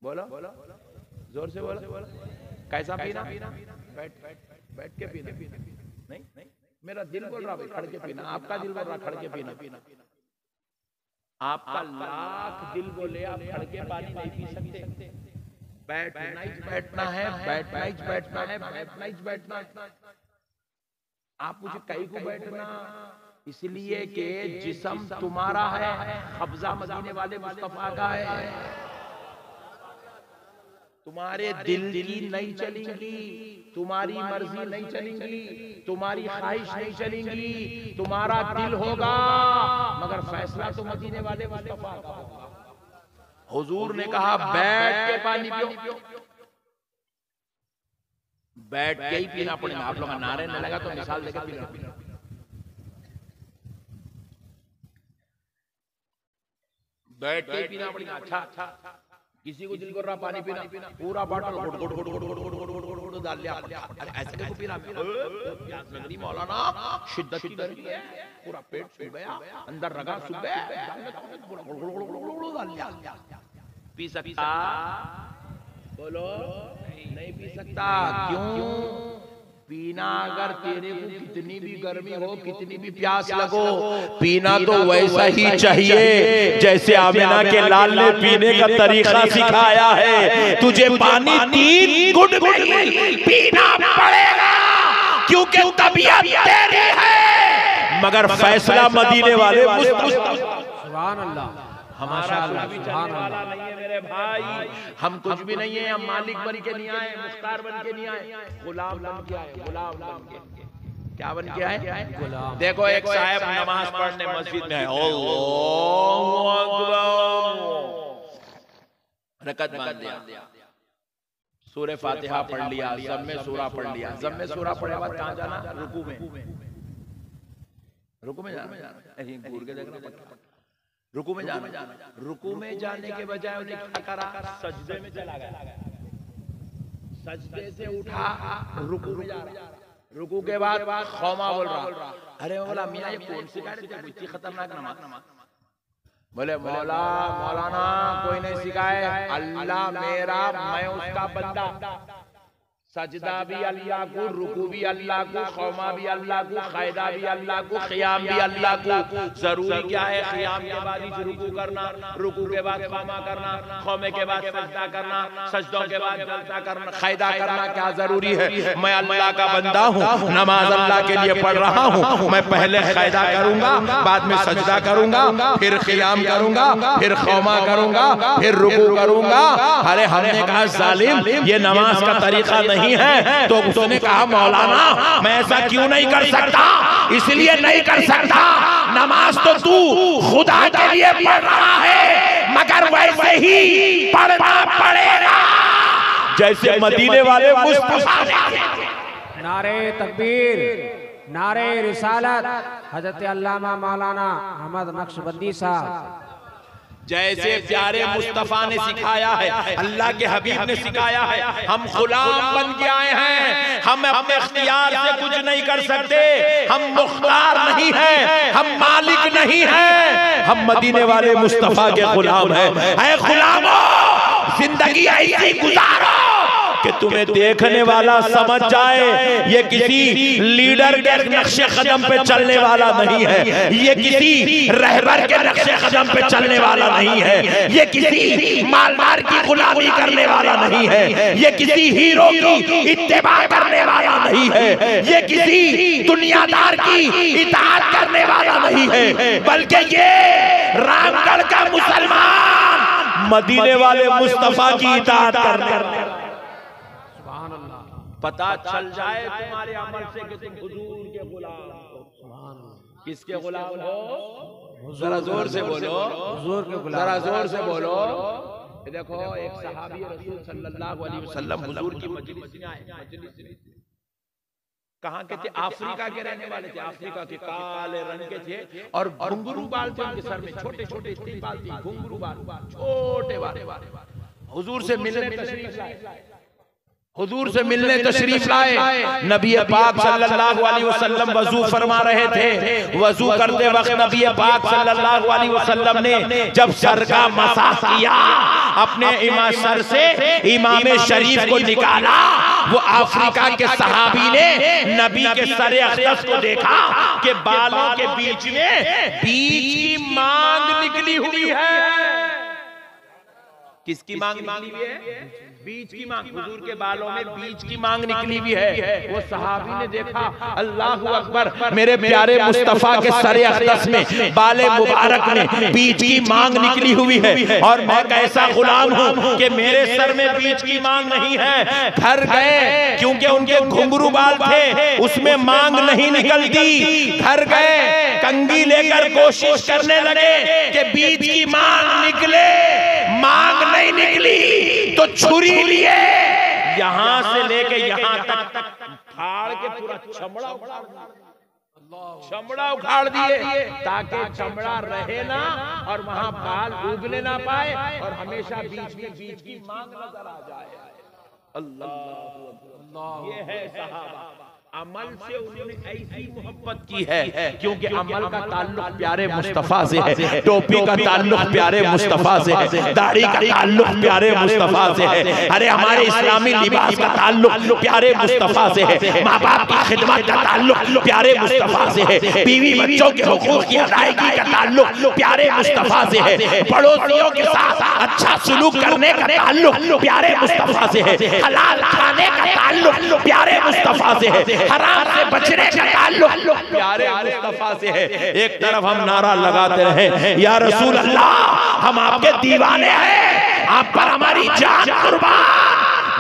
बोलो जोर से बोलो, कैसा पीना? बैठ के पीना? नहीं, मेरा दिल बोल रहा भाई खड़ के पीना, आपका दिल बोल रहा खड़ के पीना। आपका लाख दिल बोले आप खड़ के पानी नहीं पी सकते। बैठना ही बैठना है, बैठना ही बैठना है, बैठना ही बैठना है। आप मुझे कहीं को बैठना, इसलिए कि जिस्म तुम्हारा है, कब्जा मदीने वाले मुस्तफा का है। तुम्हारे दिल की नहीं चलेंगी, तुम्हारी मर्जी नहीं चलेंगी, तुम्हारी ख्वाहिश नहीं चलेंगी, तुम्हारा दिल होगा मगर फैसला तो मदीने वाले मुस्तफा का होगा। हुजूर ने कहा बैठ के पानी पियो, बैठ के ही पीना पड़ेगा। आप लोग नारे न लगा तो मिसाल देकर पीना। बैठ के ही पीना पड़ेगा। अच्छा, किसी को दिल कर रहा पानी पीना, पूरा बॉटल घुट घुट घुट घुट घुट घुट घुट घुट घुट डाल लिया। ऐसे कैसे पीना? प्यास लग रही मौलाना, शिद्दत की दर्द है, पूरा पेट सूख गया, अंदर रगा सूख गया, डाल लिया। पी सकता? बोलो नहीं पी सकता। क्यों? पीना अगर तेरे को कितनी भी गर्मी हो, कितनी भी प्यास लगो, पीना तो वैसा ही चाहिए जैसे आमिना के लाल ने पीने का तरीका सिखाया है। तुझे पानी 3 घुट में पीना पड़ेगा क्योंकि तबीयत तेरी है, मगर फैसला मदीने वाले मुस्तफा। सुभान अल्लाह। हमारा भी चलने वाला नहीं है मेरे भाई, हम कुछ भी नहीं है, हम मालिक बन के नहीं आए, मुख्तार बन के नहीं आए, गुलाम बन के आए। गुलाम बन के क्या बन के आए? गुलाम। देखो एक साहब नमाज पढ़ने मस्जिद में है, अल्लाहु अकबर, रकत बांध दिया, सूरह फातिहा पढ़ लिया, जब में सूरा पढ़ लिया, जब में सूरा पढ़े बाद कहां जाना? रुकू में। रुकू में जाना, घूर के देखना, रुकू में जाना। रुकू में जाने के बजाय उन्हें क्या करा? सजदे में चला गया, सजदे से उठा, रुकू में जा रहा। रुकू के बाद खौमा बोल रहा। अरे बोला मियां ये कौन सी गाड़ी थी, इतनी खतरनाक नमाज? बोले मौलाना कोई नहीं सिखाए, अल्लाह मेरा, मैं उसका बंदा। सजदा भी अल्लाह को, रुकू भी अल्लाह को, खौमा भी अल्लाह को, क़ायदा भी अल्लाह को, क़ियाम भी अल्लाह को। जरूरी क्या है? क़ियाम के बाद ही रुकू करना, रुकू के बाद खौमा करना, खौमे के बाद सजदा करना, सजदों के बाद जलसा करना, क़ायदा करना क्या जरूरी है? मैं अल्लाह का बंदा हूँ, नमाज अल्लाह के लिए पढ़ रहा हूँ, मैं पहले क़ायदा करूंगा, बाद में सजदा करूंगा, फिर क़ियाम करूंगा, फिर खौमा करूंगा, फिर रुकू करूंगा। अरे हमने कहा जालिम ये नमाज का तरीका नहीं है, तो उसने कहा मौलाना मैं ऐसा क्यों नहीं कर सकता? इसलिए नहीं कर सकता, नमाज तो तू खुदा के लिए पढ़ रहा है, मगर वैसे ही पढ़ना पड़ेगा जैसे मदीने वाले मुस्तफा। नारे तकबीर, नारे रिसालत, हजरत अल्लामा मौलाना अहमद नक्शबंदी साहब। जैसे प्यारे मुस्तफा ने सिखाया है, अल्लाह के हबीब ने सिखाया है, हम गुलाम बन के आए हैं, हम अपने इख्तियार से कुछ नहीं कर सकते, हम मुख्तार नहीं हैं, हम मालिक नहीं हैं, हम मदीने वाले मुस्तफा के गुलाम हैं। ऐ गुलामो, जिंदगी ऐसी गुजारो कि तुम्हें देखने वाला समझ जाए ये किसी लीडर के नक्शे कदम पे चलने वाला नहीं है, ये किसी रहबर के नक्शे कदम पे चलने वाला नहीं है, ये किसी मालदार की गुलामी करने वाला नहीं है, ये किसी हीरो की इत्तेबा करने वाला नहीं है, ये किसी दुनियादार की इताअत करने वाला नहीं है, बल्कि ये रामगढ़ का मुसलमान मदीने वाले मुस्तफा की इताअत करने। पता चल जाए तुम्हारे अमल से कि तुम हुजूर के गुलाम हो। किसके गुलाम हो? जरा जोर से बोलो, हुजूर के गुलाम। जरा जोर से बोलो। देखो एक सहाबी रसूल सल्लल्लाहु अलैहि वसल्लम हुजूर की मजलिस में आए, कहाँ के थे? अफ्रीका के रहने वाले थे, अफ्रीका के काले रंग के थे और घुंघरू बाल थे उनके सर में, छोटे छोटे इतने बाल थे, घुंघरू बाल छोटे बाल। हुजूर से मिलने तशरीफ लाए, हुजूर से मिलने तशरीफ लाए। नबी पाक सल्लल्लाहु अलैहि वसल्लम वजू फरमा रहे थे। वजू करते वक्त नबी पाक सल्लल्लाहु अलैहि वसल्लम ने जब सर का मसाह किया, अपने इमाम सर से इमाम शरीफ को निकाला, वो अफ्रीका के सहाबी ने नबी के सर अक़दस को देखा कि बालों के बीच में बीच की मांग निकली हुई है। किसकी मांग निकली हुई है? बीच की मांग। हुजूर के बालों में बीच की मांग निकली हुई है। वो सहाबी ने देखा, अल्लाहु अकबर, मेरे प्यारे मुस्तफा के सरे अक़दस में बाले मुबारक में बीच की मांग निकली हुई है और मैं कैसा गुलाम हूँ कि मेरे सर में बीच की मांग नहीं है। घर गए, क्योंकि उनके घुंघरू बाल थे, उसमें मांग नहीं निकलती। घर गए, कंघी लेकर कोशिश करने लगे कि बीच की मांग निकले, मांग नहीं निकली तो छुरी लिए यहां से लेके यहां तक फाड़ के पूरा चमड़ा उखाड़ दिए ताकि चमड़ा रहे ना और वहां बाल उगने ना पाए और हमेशा बीच में बीच की मांग नजर आ जाए। अल्लाह, ये है सहाबा। अमल से उन्होंने ऐसी मोहब्बत की है क्योंकि अमल का ताल्लुक प्यारे मुस्तफा से है, टोपी का ताल्लुक प्यारे मुस्तफा से है, दाढ़ी का ताल्लुक प्यारे मुस्तफा से है, अरे हमारे इस्लामी लिबास का ताल्लुक प्यारे मुस्तफा से है, माँ बाप की खिदमत का ताल्लुक प्यारे मुस्तफा से है, बीवी बच्चों के हुकूक की अदायगी का ताल्लुक प्यारे मुस्तफा से है, पड़ोसियों के साथ अच्छा सुलूक करने का ताल्लुक प्यारे मुस्तफा से है, हलाल खाने का ताल्लुक प्यारे मुस्तफा से है, हराम से बचने का ताल्लुक प्यारे मुस्तफा से है। एक तरफ हम नारा लगाते रहे, या रसूल अल्लाह, हम आपके दीवाने हैं, आप पर हमारी जान कुर्बान,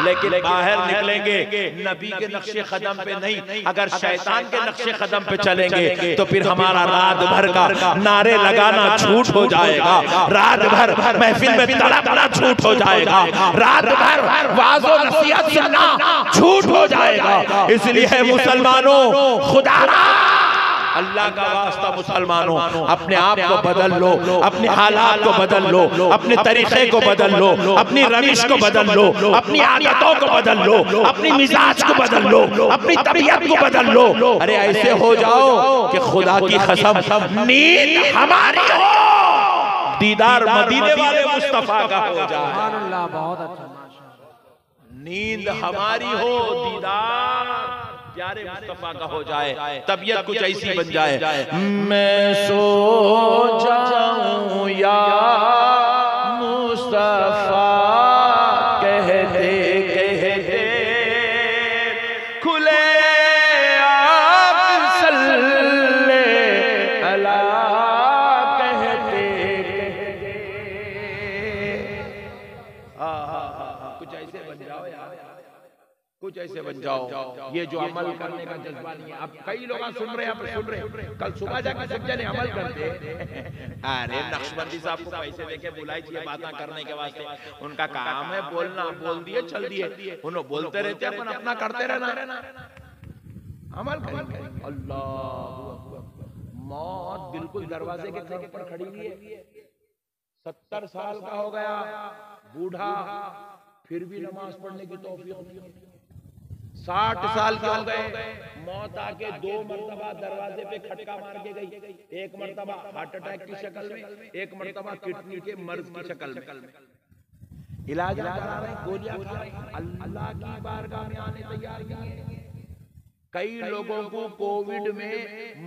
लेकिन बाहर निकलेंगे नबी के नक्शे कदम पे नहीं, अगर शैतान के नक्शे कदम पे चलेंगे तो फिर हमारा रात भर का नारे लगाना झूठ हो जाएगा, रात भर महफिल में तड़पना झूठ हो जाएगा, रात भर वाज़ो नसीहत सुनना झूठ हो जाएगा। इसलिए मुसलमानों, खुदा अल्लाह का वास्ता मुसलमानों, अपने आप को बदल लो, अपने हालात को बदल लो, अपने तरीके को बदल लो, अपनी रविश को बदल लो, अपनी आदतों को बदल लो, अपनी मिजाज को बदल लो, अपनी तबीयत को बदल लो। अरे ऐसे हो जाओ कि खुदा की कसम नींद हमारी हो, दीदार मदीने वाले मुस्तफा का हो जाए। बहुत अच्छा, माशाअल्लाह। नींद हमारी हो, दीदार प्यारे मुस्तफा का हो जाए, तबीयत कुछ ऐसी बन जाए, मैं सो जाऊं या मुस्तफा कहते कहते खुले आप सल्ले अला कहते कहते, कुछ ऐसे बन जाओ यार, कुछ ऐसे बन जाओ। ये जो अमल करने का जज्बा नहीं है, अब कई लोग सुन रहे हैं, कल सुबह जाकर सब जने अमल करते। अरे नक्शबंदी साहब को पैसे देके बुलाई थी बातें करने के वास्ते, उनका काम है बोलना, बोल दिए चल दिए, उन्होंने बोलते रहते हैं, अपन अपना करते रहना, अमल करें। अल्लाह, मौत बिल्कुल दरवाजे के पर खड़ी हुई है, 70 साल का हो गया बूढ़ा, फिर भी नमाज पढ़ने की तौफीक नहीं होती। 60 साल के हो गए, मौत आके 2 मरतबा दरवाजे पे खटका मार के गई, एक मरतबा हार्ट अटैक की शक्ल में, एक मरतबा किडनी के मर्ज की शक्ल में। इलाज करा रहे, गोलियां खा रहे, अल्लाह की बारगाह में आने तैयार नहीं है। कई लोगों को कोविड में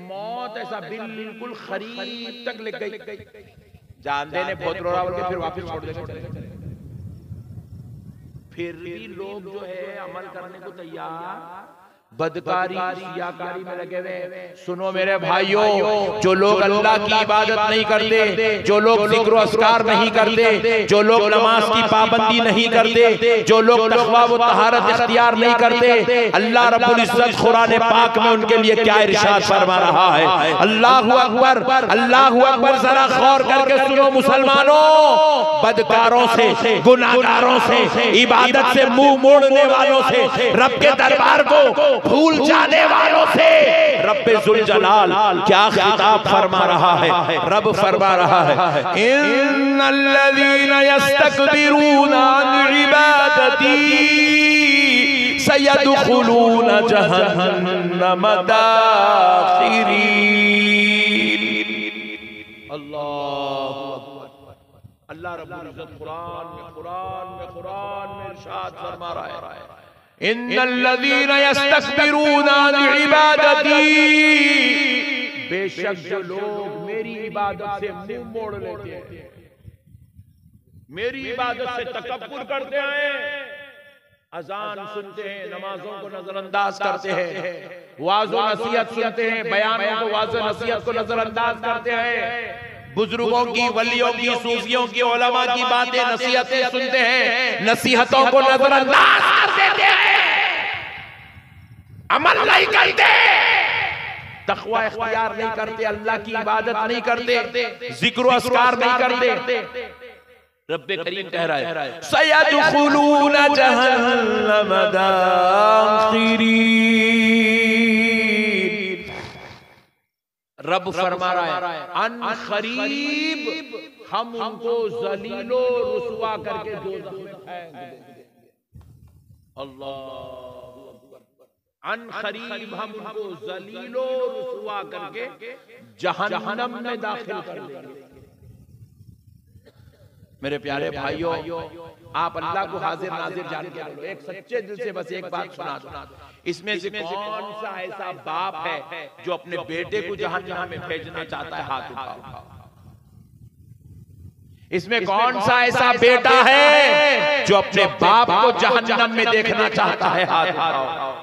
मौत ऐसा बिल्कुल खरीद तक लग गई, जान देने बहुत रोड़ा बोल के फिर वापस छोड़ देते, फिर भी लोग जो है अमल करने को तैयार, बदकारी रियाकारी में लगे हुए। सुनो मेरे भाइयों, जो लोग अल्लाह की इबादत नहीं करते, जो लोग जिक्र व अस्कार नहीं करते, जो लोग नमाज की पाबंदी नहीं करते, जो लोग तक़वा व तहारत इख्तियार नहीं करते, अल्लाह रब्बुल इज्जत कुरान पाक में उनके लिए क्या इरशाद फरमा रहा है। अल्लाहु अकबर, अल्लाहु अकबर, जरा गौर करके सुनो मुसलमानों, बदकारों से, गुनाहगारों से, इबादत से मुंह मोड़ने वालों से, रब के दरबार को भूल जाने वालों से रब्बे जुल जलाल क्या खिताब फरमा रहा है। रब फरमा रहा है इन्नल्लज़ीना यस्तकबिरूना अन इबादती सयदखुलून जहन्नम दाखिरीन। अल्लाह रब्बुल इज्जत कुरान में इरशाद फरमा रहा है इन्नल्लज़ीना यस्तकबिरूना अन इबादती, बेशक जो लोग मेरी इबादत से मुंह मोड़ लेते हैं, मेरी इबादत से तकब्बुर करते हैं, अजान सुनते हैं, नमाजों को नजरअंदाज करते हैं, वाज़ो नसीहत सुनते हैं, बयानों को वाज़ो नसीहत को नजरअंदाज करते हैं, बुजुर्गों की, वलियों की, सूफियों की, उलमा की बातें नसीहतें सुनते हैं, नसीहतों को नजरअंदाज कर देते हैं, अमल नहीं करते, तक़वा इख्तियार नहीं करते, अल्लाह की इबादत नहीं करते, जिक्र अस्कार नहीं करते। रब्बे करीम कह रहा है सयदखुलून जहन्नम दाखिरीन। रब फरमा रहा है अन क़रीब हम उनको ज़लीलो रुसवा करके दोज़ख में फेंक देंगे। अल्लाह अन क़रीब हम उनको ज़लीलो रुसवा करके जहन्नम में दाखिल कर देंगे। मेरे प्यारे भाइयों, आप अल्लाह को हाजिर नाजिर जान के बोलो, एक सच्चे दिल से बस एक बात सुना दो, इसमें से कौन सा ऐसा बाप है जो अपने बेटे को जहन्नम में भेजना चाहता है? हाथ उठाओ। इसमें कौन सा ऐसा बेटा है जो अपने बाप को जहन्नम में देखना चाहता है? हाथ उठाओ।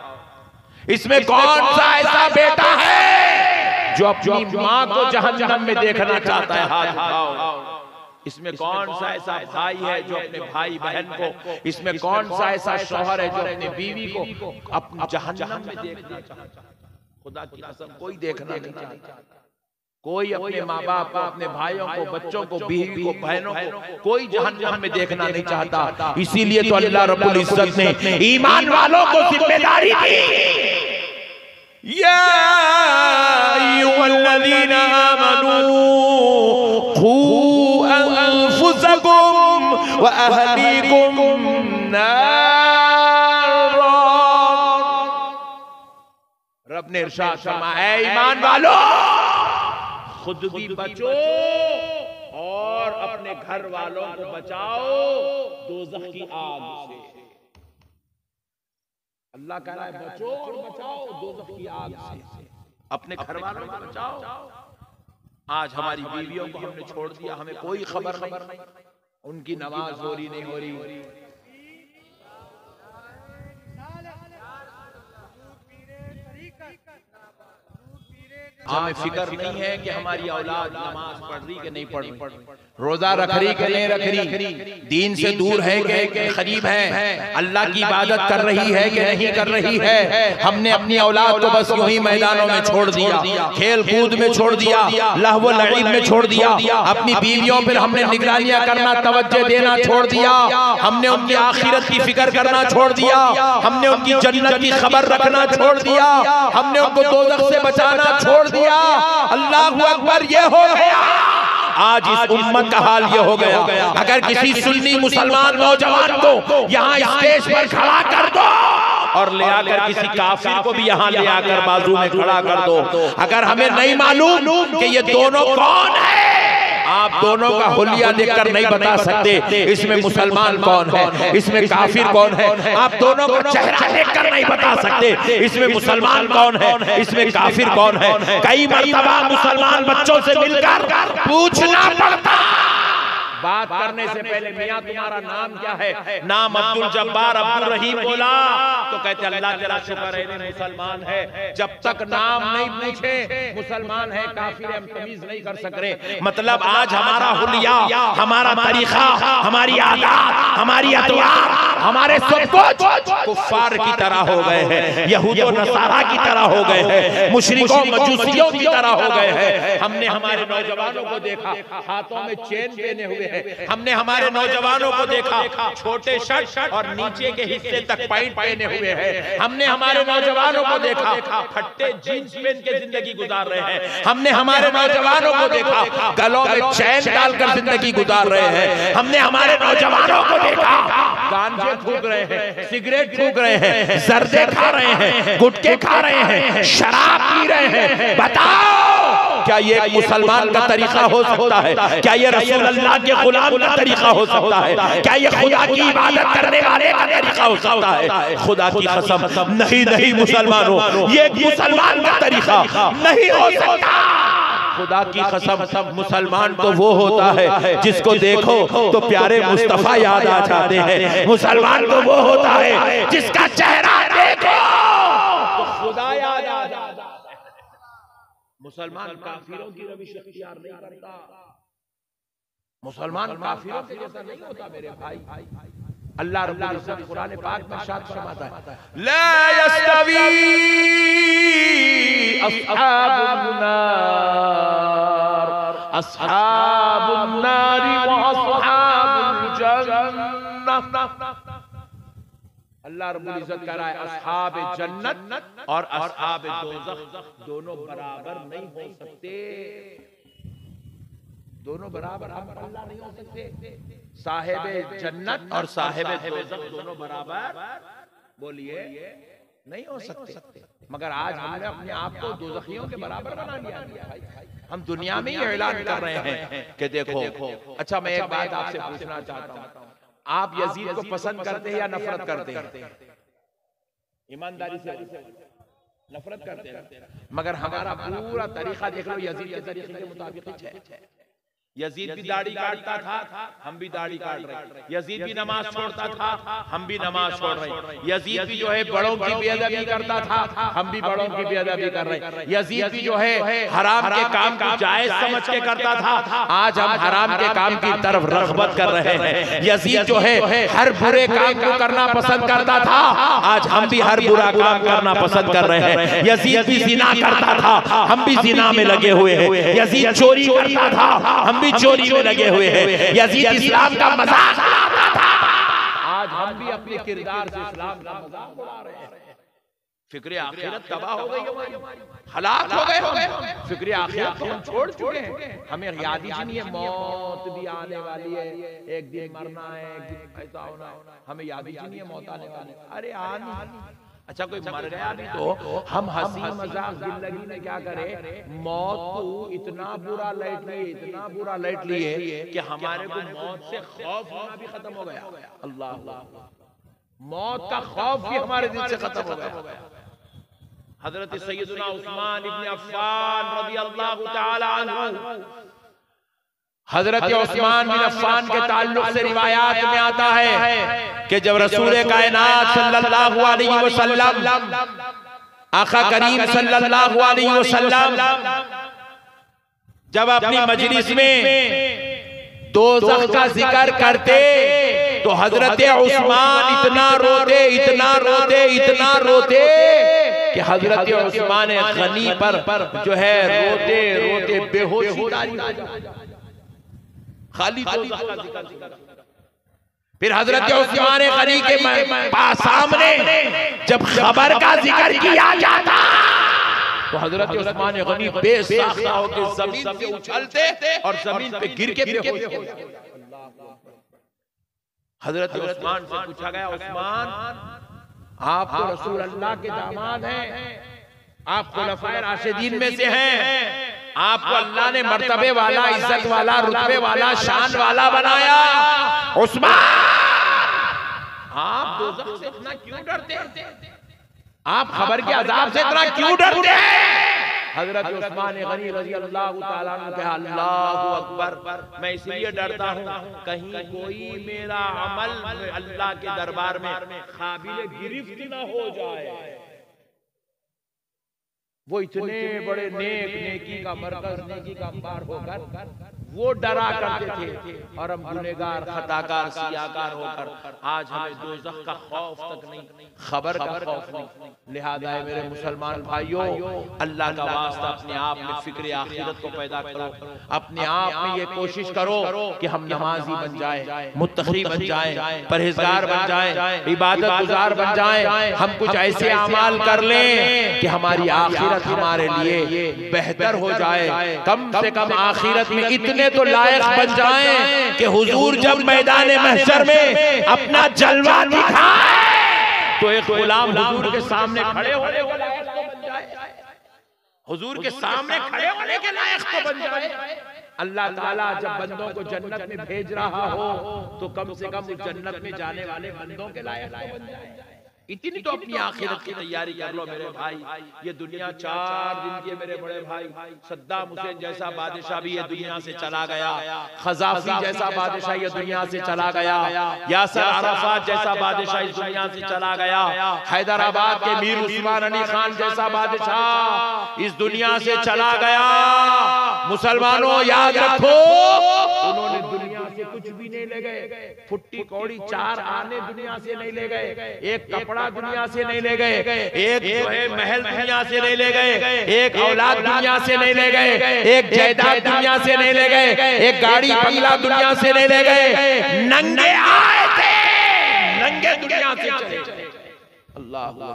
इसमें कौन सा ऐसा बेटा है जो अपनी माँ को जहन्नम में देखना चाहता है? हाथ उठाओ। इसमें कौन सा ऐसा भाई है जो अपने भाई बहन को, इसमें कौन सा ऐसा शौहर है जो अपने बीवी को अपने जहन्नम में देखना चाहता है? खुदा की कसम कोई देखना नहीं चाहता, कोई अपने माँ बाप को, अपने भाइयों को, बच्चों को, बीवी को, बहनों को कोई जहन्नम में देखना नहीं चाहता। इसीलिए तो अल्लाह रब्बुल इज्जत ने ईमान वालों को जिम्मेदारी दी, या अय्युहल्लज़ीना आमनू खू अनफुसकुम व अहलीकुम नारा। रब ने इरशाद फरमाया ऐ ईमान वालों, खुद भी बचो और अपने घर वालों को बचाओ दोज़ख की आग से। अल्लाह कह रहा है बचो और बचाओ दोज़ख की आग से, अपने घर वालों को बचाओ। आज हमारी बीवियों को हमने छोड़ दिया, हमें कोई खबर नहीं, उनकी नमाज हो रही नहीं हो रही, हमें फिक्र नहीं है कि हमारी औलाद नमाज पढ़ रही कि नहीं पढ़ रही, रोजा रख रही कि नहीं रख रही, दीन से दूर है कि करीब है, अल्लाह की इबादत कर रही है कि नहीं कर रही है। हमने अपनी औलाद को बस यूं ही मैदानों में छोड़ दिया, खेल कूद में छोड़ दिया, लहव लईब में छोड़ दिया, अपनी बीवियों पर हमने निगरानियां करना, तवज्जो देना छोड़ दिया, हमने उनकी आखिरत की फिक्र करना छोड़ दिया, हमने उनकी जन्नत की खबर रखना छोड़ दिया, हमने उनको दोज़ख से बचाना छोड़ दिया। अल्लाहु अकबर, ये हो गया आज इस उम्मत का हाल ये हो गया। अगर किसी सुन्नी मुसलमान नौजवान को यहाँ स्टेज पर खड़ा कर दो और ले आकर किसी काफिर को भी यहाँ ले आकर बाजू में खड़ा कर दो, अगर हमें नहीं मालूम कि ये दोनों कौन है, आप दोनों का हुलिया देखकर नहीं बता सकते इसमें मुसलमान कौन है, इसमें काफिर कौन है, आप दोनों का चेहरा देखकर नहीं बता सकते इसमें मुसलमान कौन है, इसमें काफिर कौन है। कई मर्तबा मुसलमान बच्चों से मिलकर पूछना पड़ता, बात करने से पहले मियां तुम्हारा नाम क्या है, नाम अब्दुल जब्बार अब्दुल रहीम बोला तो कहते अल्लाह तेरा शुक्र है मुसलमान है। जब तक नाम नहीं पूछे मुसलमान है काफिर है हम तमीज नहीं कर सक रहे। मतलब आज हमारा हुलिया, हमारा तरीका, हमारी आदत, हमारी अतवार, हमारे सब कुछ कुफ्फार की तरह हो गए हैं, यहूद और नसारा की तरह हो गए हैं, मुशरिकों मजूसियों की तरह हो गए हैं। हमने हमारे नौजवानों को देखा हाथों में चेन पहने हुए, हमने हमारे नौजवानों को देखा छोटे शर्ट और नीचे के हिस्से तक पैंट पहने हुए हुए हैं। हमने हमारे नौजवानों को देखा फट्टे जीन्स पहन के जिंदगी गुजार रहे हैं। हमने हमारे नौजवानों को देखा गलों में चैन डालकर जिंदगी गुजार रहे हैं। हमने हमारे नौजवानों को देखा गांजे फूक रहे हैं, सिगरेट फूक रहे हैं, जर्दे खा रहे हैं, गुटखे खा रहे हैं, शराब पी रहे हैं। बताओ क्या ये मुसलमान का तरीका हो सकता है? क्या ये रसूल अल्लाह के गुलाम का तरीका हो सकता है? क्या ये खुदा की इबादत करने वाले का तरीका हो सकता है? खुदा की कसम नहीं नहीं मुसलमानों, ये मुसलमान का तरीका नहीं हो सकता। खुदा की कसम मुसलमान तो वो होता है जिसको देखो तो प्यारे मुस्तफा याद आ जाते हैं। मुसलमान तो वो होता है जिसका चेहरा देखो तो खुदा याद आ जाता है। मुसलमान काफिरों की रविश इख्तियार नहीं करता। मुसलमान काफिरों के जैसा नहीं होता मेरे भाई। अल्लाह रब्बुल इज्जत कुरान पाक में इरशाद फरमाता है, ला यस्तवी अस्हाबुन नार व अस्हाबुल जन्नह। अल्लाह रब्बुल इज्जत कह रहा है अस्हाब जन्नत और अस्हाब दोज़ख दोनों बराबर नहीं हो सकते। दोनों बराबर हम अल्लाह नहीं हो सकते। साहिब जन्नत और साहिब दोज़ख दोनों बराबर बोलिए नहीं हो सकते। मगर आज हमने अपने आप को दोज़खियों के बराबर बना लिया। हम दुनिया में ही ऐलान कर रहे हैं कि देखो। अच्छा मैं एक बात आपसे पूछना चाहता हूँ, आप यजीद को पसंद करते हैं या नफरत करते हैं? ईमानदारी से नफरत करते हैं। मगर हमारा पूरा तरीका देख लो यजीद के तरीके के मुताबिक है। यजीद भी दाढ़ी काटता था, हम भी दाढ़ी काट रहे। यजीद भी नमाज छोड़ता था, हम भी नमाज छोड़ रहे। यजीद भी जो है बड़ों की बेअदबी करता था, हम भी बड़ों की बेअदबी कर रहे। यजीद भी जो है हराम के काम को जायज समझ के करता था, आज हम हराम के काम की तरफ रग़बत कर रहे हैं। यजीद जो है हर बुरे काम को करना पसंद करता था, आज हम भी हर बुरा काम करना पसंद कर रहे हैं। यजीद भी ज़िना करता था, हम भी ज़िना में लगे हुए हैं। यजीद चोरी करता था, हम भी चोरी में लगे हुए हैं। यजीद इस्लाम का मजाक उड़ाता था, आज हम भी अपने किरदार से इस्लाम का मजाक उड़ा रहे हैं। फिक्र आखिरत तबाह हो गई हमारी, हलाक हो गए। फिक्र आखिरत तो हम छोड़ चुके हैं। हमें याद ही नहीं है मौत भी आने वाली है, एक दिन मरना है, एक दिन ऐसा होना है। हमें याद ही नहीं है मौत आने वाली। अरे आनी अच्छा कोई मर गया भी तो हम हंसी मजाक जिंदगी में क्या करें, मौत को इतना बुरा लैट लिए कि हमारे को मौत से खौफ होना भी खत्म हो गया। अल्लाह, मौत का खौफ भी हमारे दिल से खत्म हो गया। हजरत सैयदना उस्मान इब्न अफ़्फ़ान रज़ियल्लाहु तआला अन्हु, हजरत उस्मान बिन अफ़्फ़ान के ताल्लुक से रिवायात में आता है कि जब रसूल कायनात सल्लल्लाहु अलैहि वसल्लम, आका करीम सल्लल्लाहु अलैहि वसल्लम जब अपनी मजलिस में दोज़ख का जिक्र करते तो हजरत उस्मान इतना रोते कि हजरत उस्मान गनी पर जो है रोते बेहोशी तारी आ जाती। खाली फिर हजरत उस्मान गनी के सामने जब खबर का जिक्र किया जाता तो हजरत उस्मान गनी बेसाख्ता होकर जमीन पे उछलते और जमीन पे गिर के बेहोश हो जाते। हजरत उस्मान से पूछा गया, उस्मान आप तो रसूल अल्लाह के दामाद हैं, आप खुलफाए राशिदीन में से हैं, आपको अल्लाह ने मर्तबे वाला, इज्जत वाला, रुतबे वाला, शान वाला बनाया। उस्मान आप दोज़ख से इतना क्यों डरते हैं? आप खबर के अजाब से इतना क्यों डरते हैं? हजरत उस्मान गनी रज़ियल्लाहु तआला अन्हु कहा, अल्लाहु अकबर, मैं इसलिए डरता हूँ कहीं कोई मेरा अमल अल्लाह के दरबार में काबिल गिरफ्त न हो जाए। वो इतने बड़े नेकी का मरकज, नेकी का अंबार होकर वो डरा करते थे, और हम गुनहगार, खताकार, सियाकार होकर आज हमें दोज़ख का खौफ तक नहीं, खबर का खौफ नहीं। लिहाजा है मेरे मुसलमान भाइयों, अल्लाह का वास्ता अपने आप में फिक्र आखिरत को पैदा करो, अपने आप में ये कोशिश करो कि हम नमाजी बन जाएं, मुत्तकी बन जाएं, परहेजगार बन जाएं, इबादत गुजार बन जाएं। हम कुछ ऐसे अमाल कर लें कि हमारी आखिरत हमारे लिए बेहतर हो जाए। कम से कम आखिरत में इतने तो लायक बन जाएं कि हुजूर जब मैदान महशर में अपना जलवा दिखाए तो एक गुलाम हुजूर के सामने खड़े होने के लायक तो बन जाए, हुजूर के सामने खड़े होने के लायक तो बन जाए। अल्लाह ताला जब बंदों को जन्नत में भेज रहा हो तो कम से कम उस जन्नत में जाने वाले बंदों के लायक तो बन जाए। इतनी तो अपनी आखिरत की तैयारी कर लो मेरे भाई। ये दुनिया 4 दिन की है मेरे बड़े भाई। सद्दाम हुसैन जैसा बादशाह भी ये दुनिया से चला गया, खजाफी जैसा बादशाह ये दुनिया से चला गया, यासर अराफात जैसा बादशाह इस दुनिया से चला गया, हैदराबाद के मीर उस्मान अली खान जैसा बादशाह इस दुनिया से चला गया। मुसलमानों याद रखो, उन्होंने दुनिया से कुछ भी नहीं ले गए, फुट्टी कौड़ी 4 आने दुनिया से नहीं ले गए, एक कपड़ा दुनिया से नहीं ले गए, एक जो है महल दुनिया से नहीं ले गए, एक औलाद दुनिया से नहीं ले गए, एक जायदाद दुनिया से नहीं ले गए, एक गाड़ी बंगला दुनिया से नहीं ले गए। नंगे आए थे, नंगे दुनिया से चले। अल्लाह अल्लाह,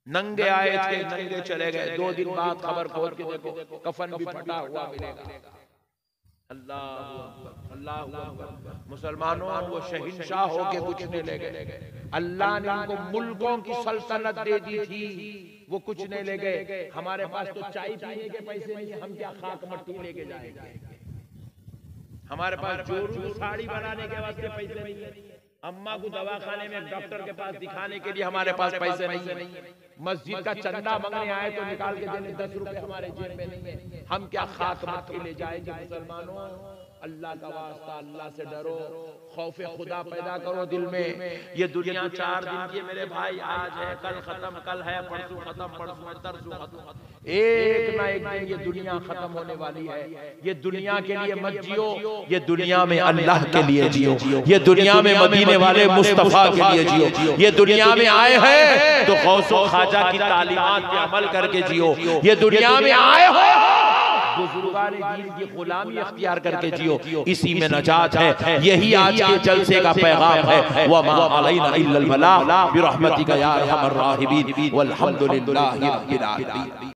नंगे आए थे, नंगे चले गए। 2 दिन बाद खबर खोल के देखो कफन भी फटा हुआ मिलेगा। अल्लाह अल्लाह। मुसलमानों, वो शहीनशाह होके कुछ नहीं ले गए। अल्लाह ने उनको मुल्कों की सल्तनत दे दी थी, वो कुछ नहीं ले गए। हमारे पास तो चाय पीने के पैसे नहीं है, हम क्या खाक मट्टी लेके जाएंगे? हमारे पास जोरू साड़ी बनाने के वास्ते पैसे नहीं है, अम्मा को दवाखाने में डॉक्टर के पास दिखाने के लिए हमारे पास पैसे नहीं है, मस्जिद का चंदा मांगने आए तो निकाल के देने 10 रुपए हमारे जेब में नहीं है। हम क्या खाक मट्टी ले जाएंगे? मुसलमानों, अल्लाह का वास्ता, अल्लाह से डरो, खौफे खुदा पैदा करो दिल में। ये दुनिया 4 दिन की मेरे भाई, आज है कल खत्म, कल है परसों खत्म, परसों है तरसों खत्म। एक ना एक दिन ये दुनिया खत्म होने वाली है। ये दुनिया के लिए मत जियो, ये दुनिया में अल्लाह के लिए जियो, ये दुनिया में मदीने वाले मुस्तफा के लिए जियो। ये दुनिया में आए हैं तो गौसो ख्वाजा की तालीमात पे अमल करके जियो। ये दुनिया में आए हो बुजुर्गान दीन की गुलामी अख्तियार करके जियो, इसी में नजात है। यही आज के जलसे का पैगाम है। वमा अलैना इल्लल बलाग बिरहमतिका या अरहमर राहिमीन वल्हम्दुलिल्लाहि रब्बिल आलमीन।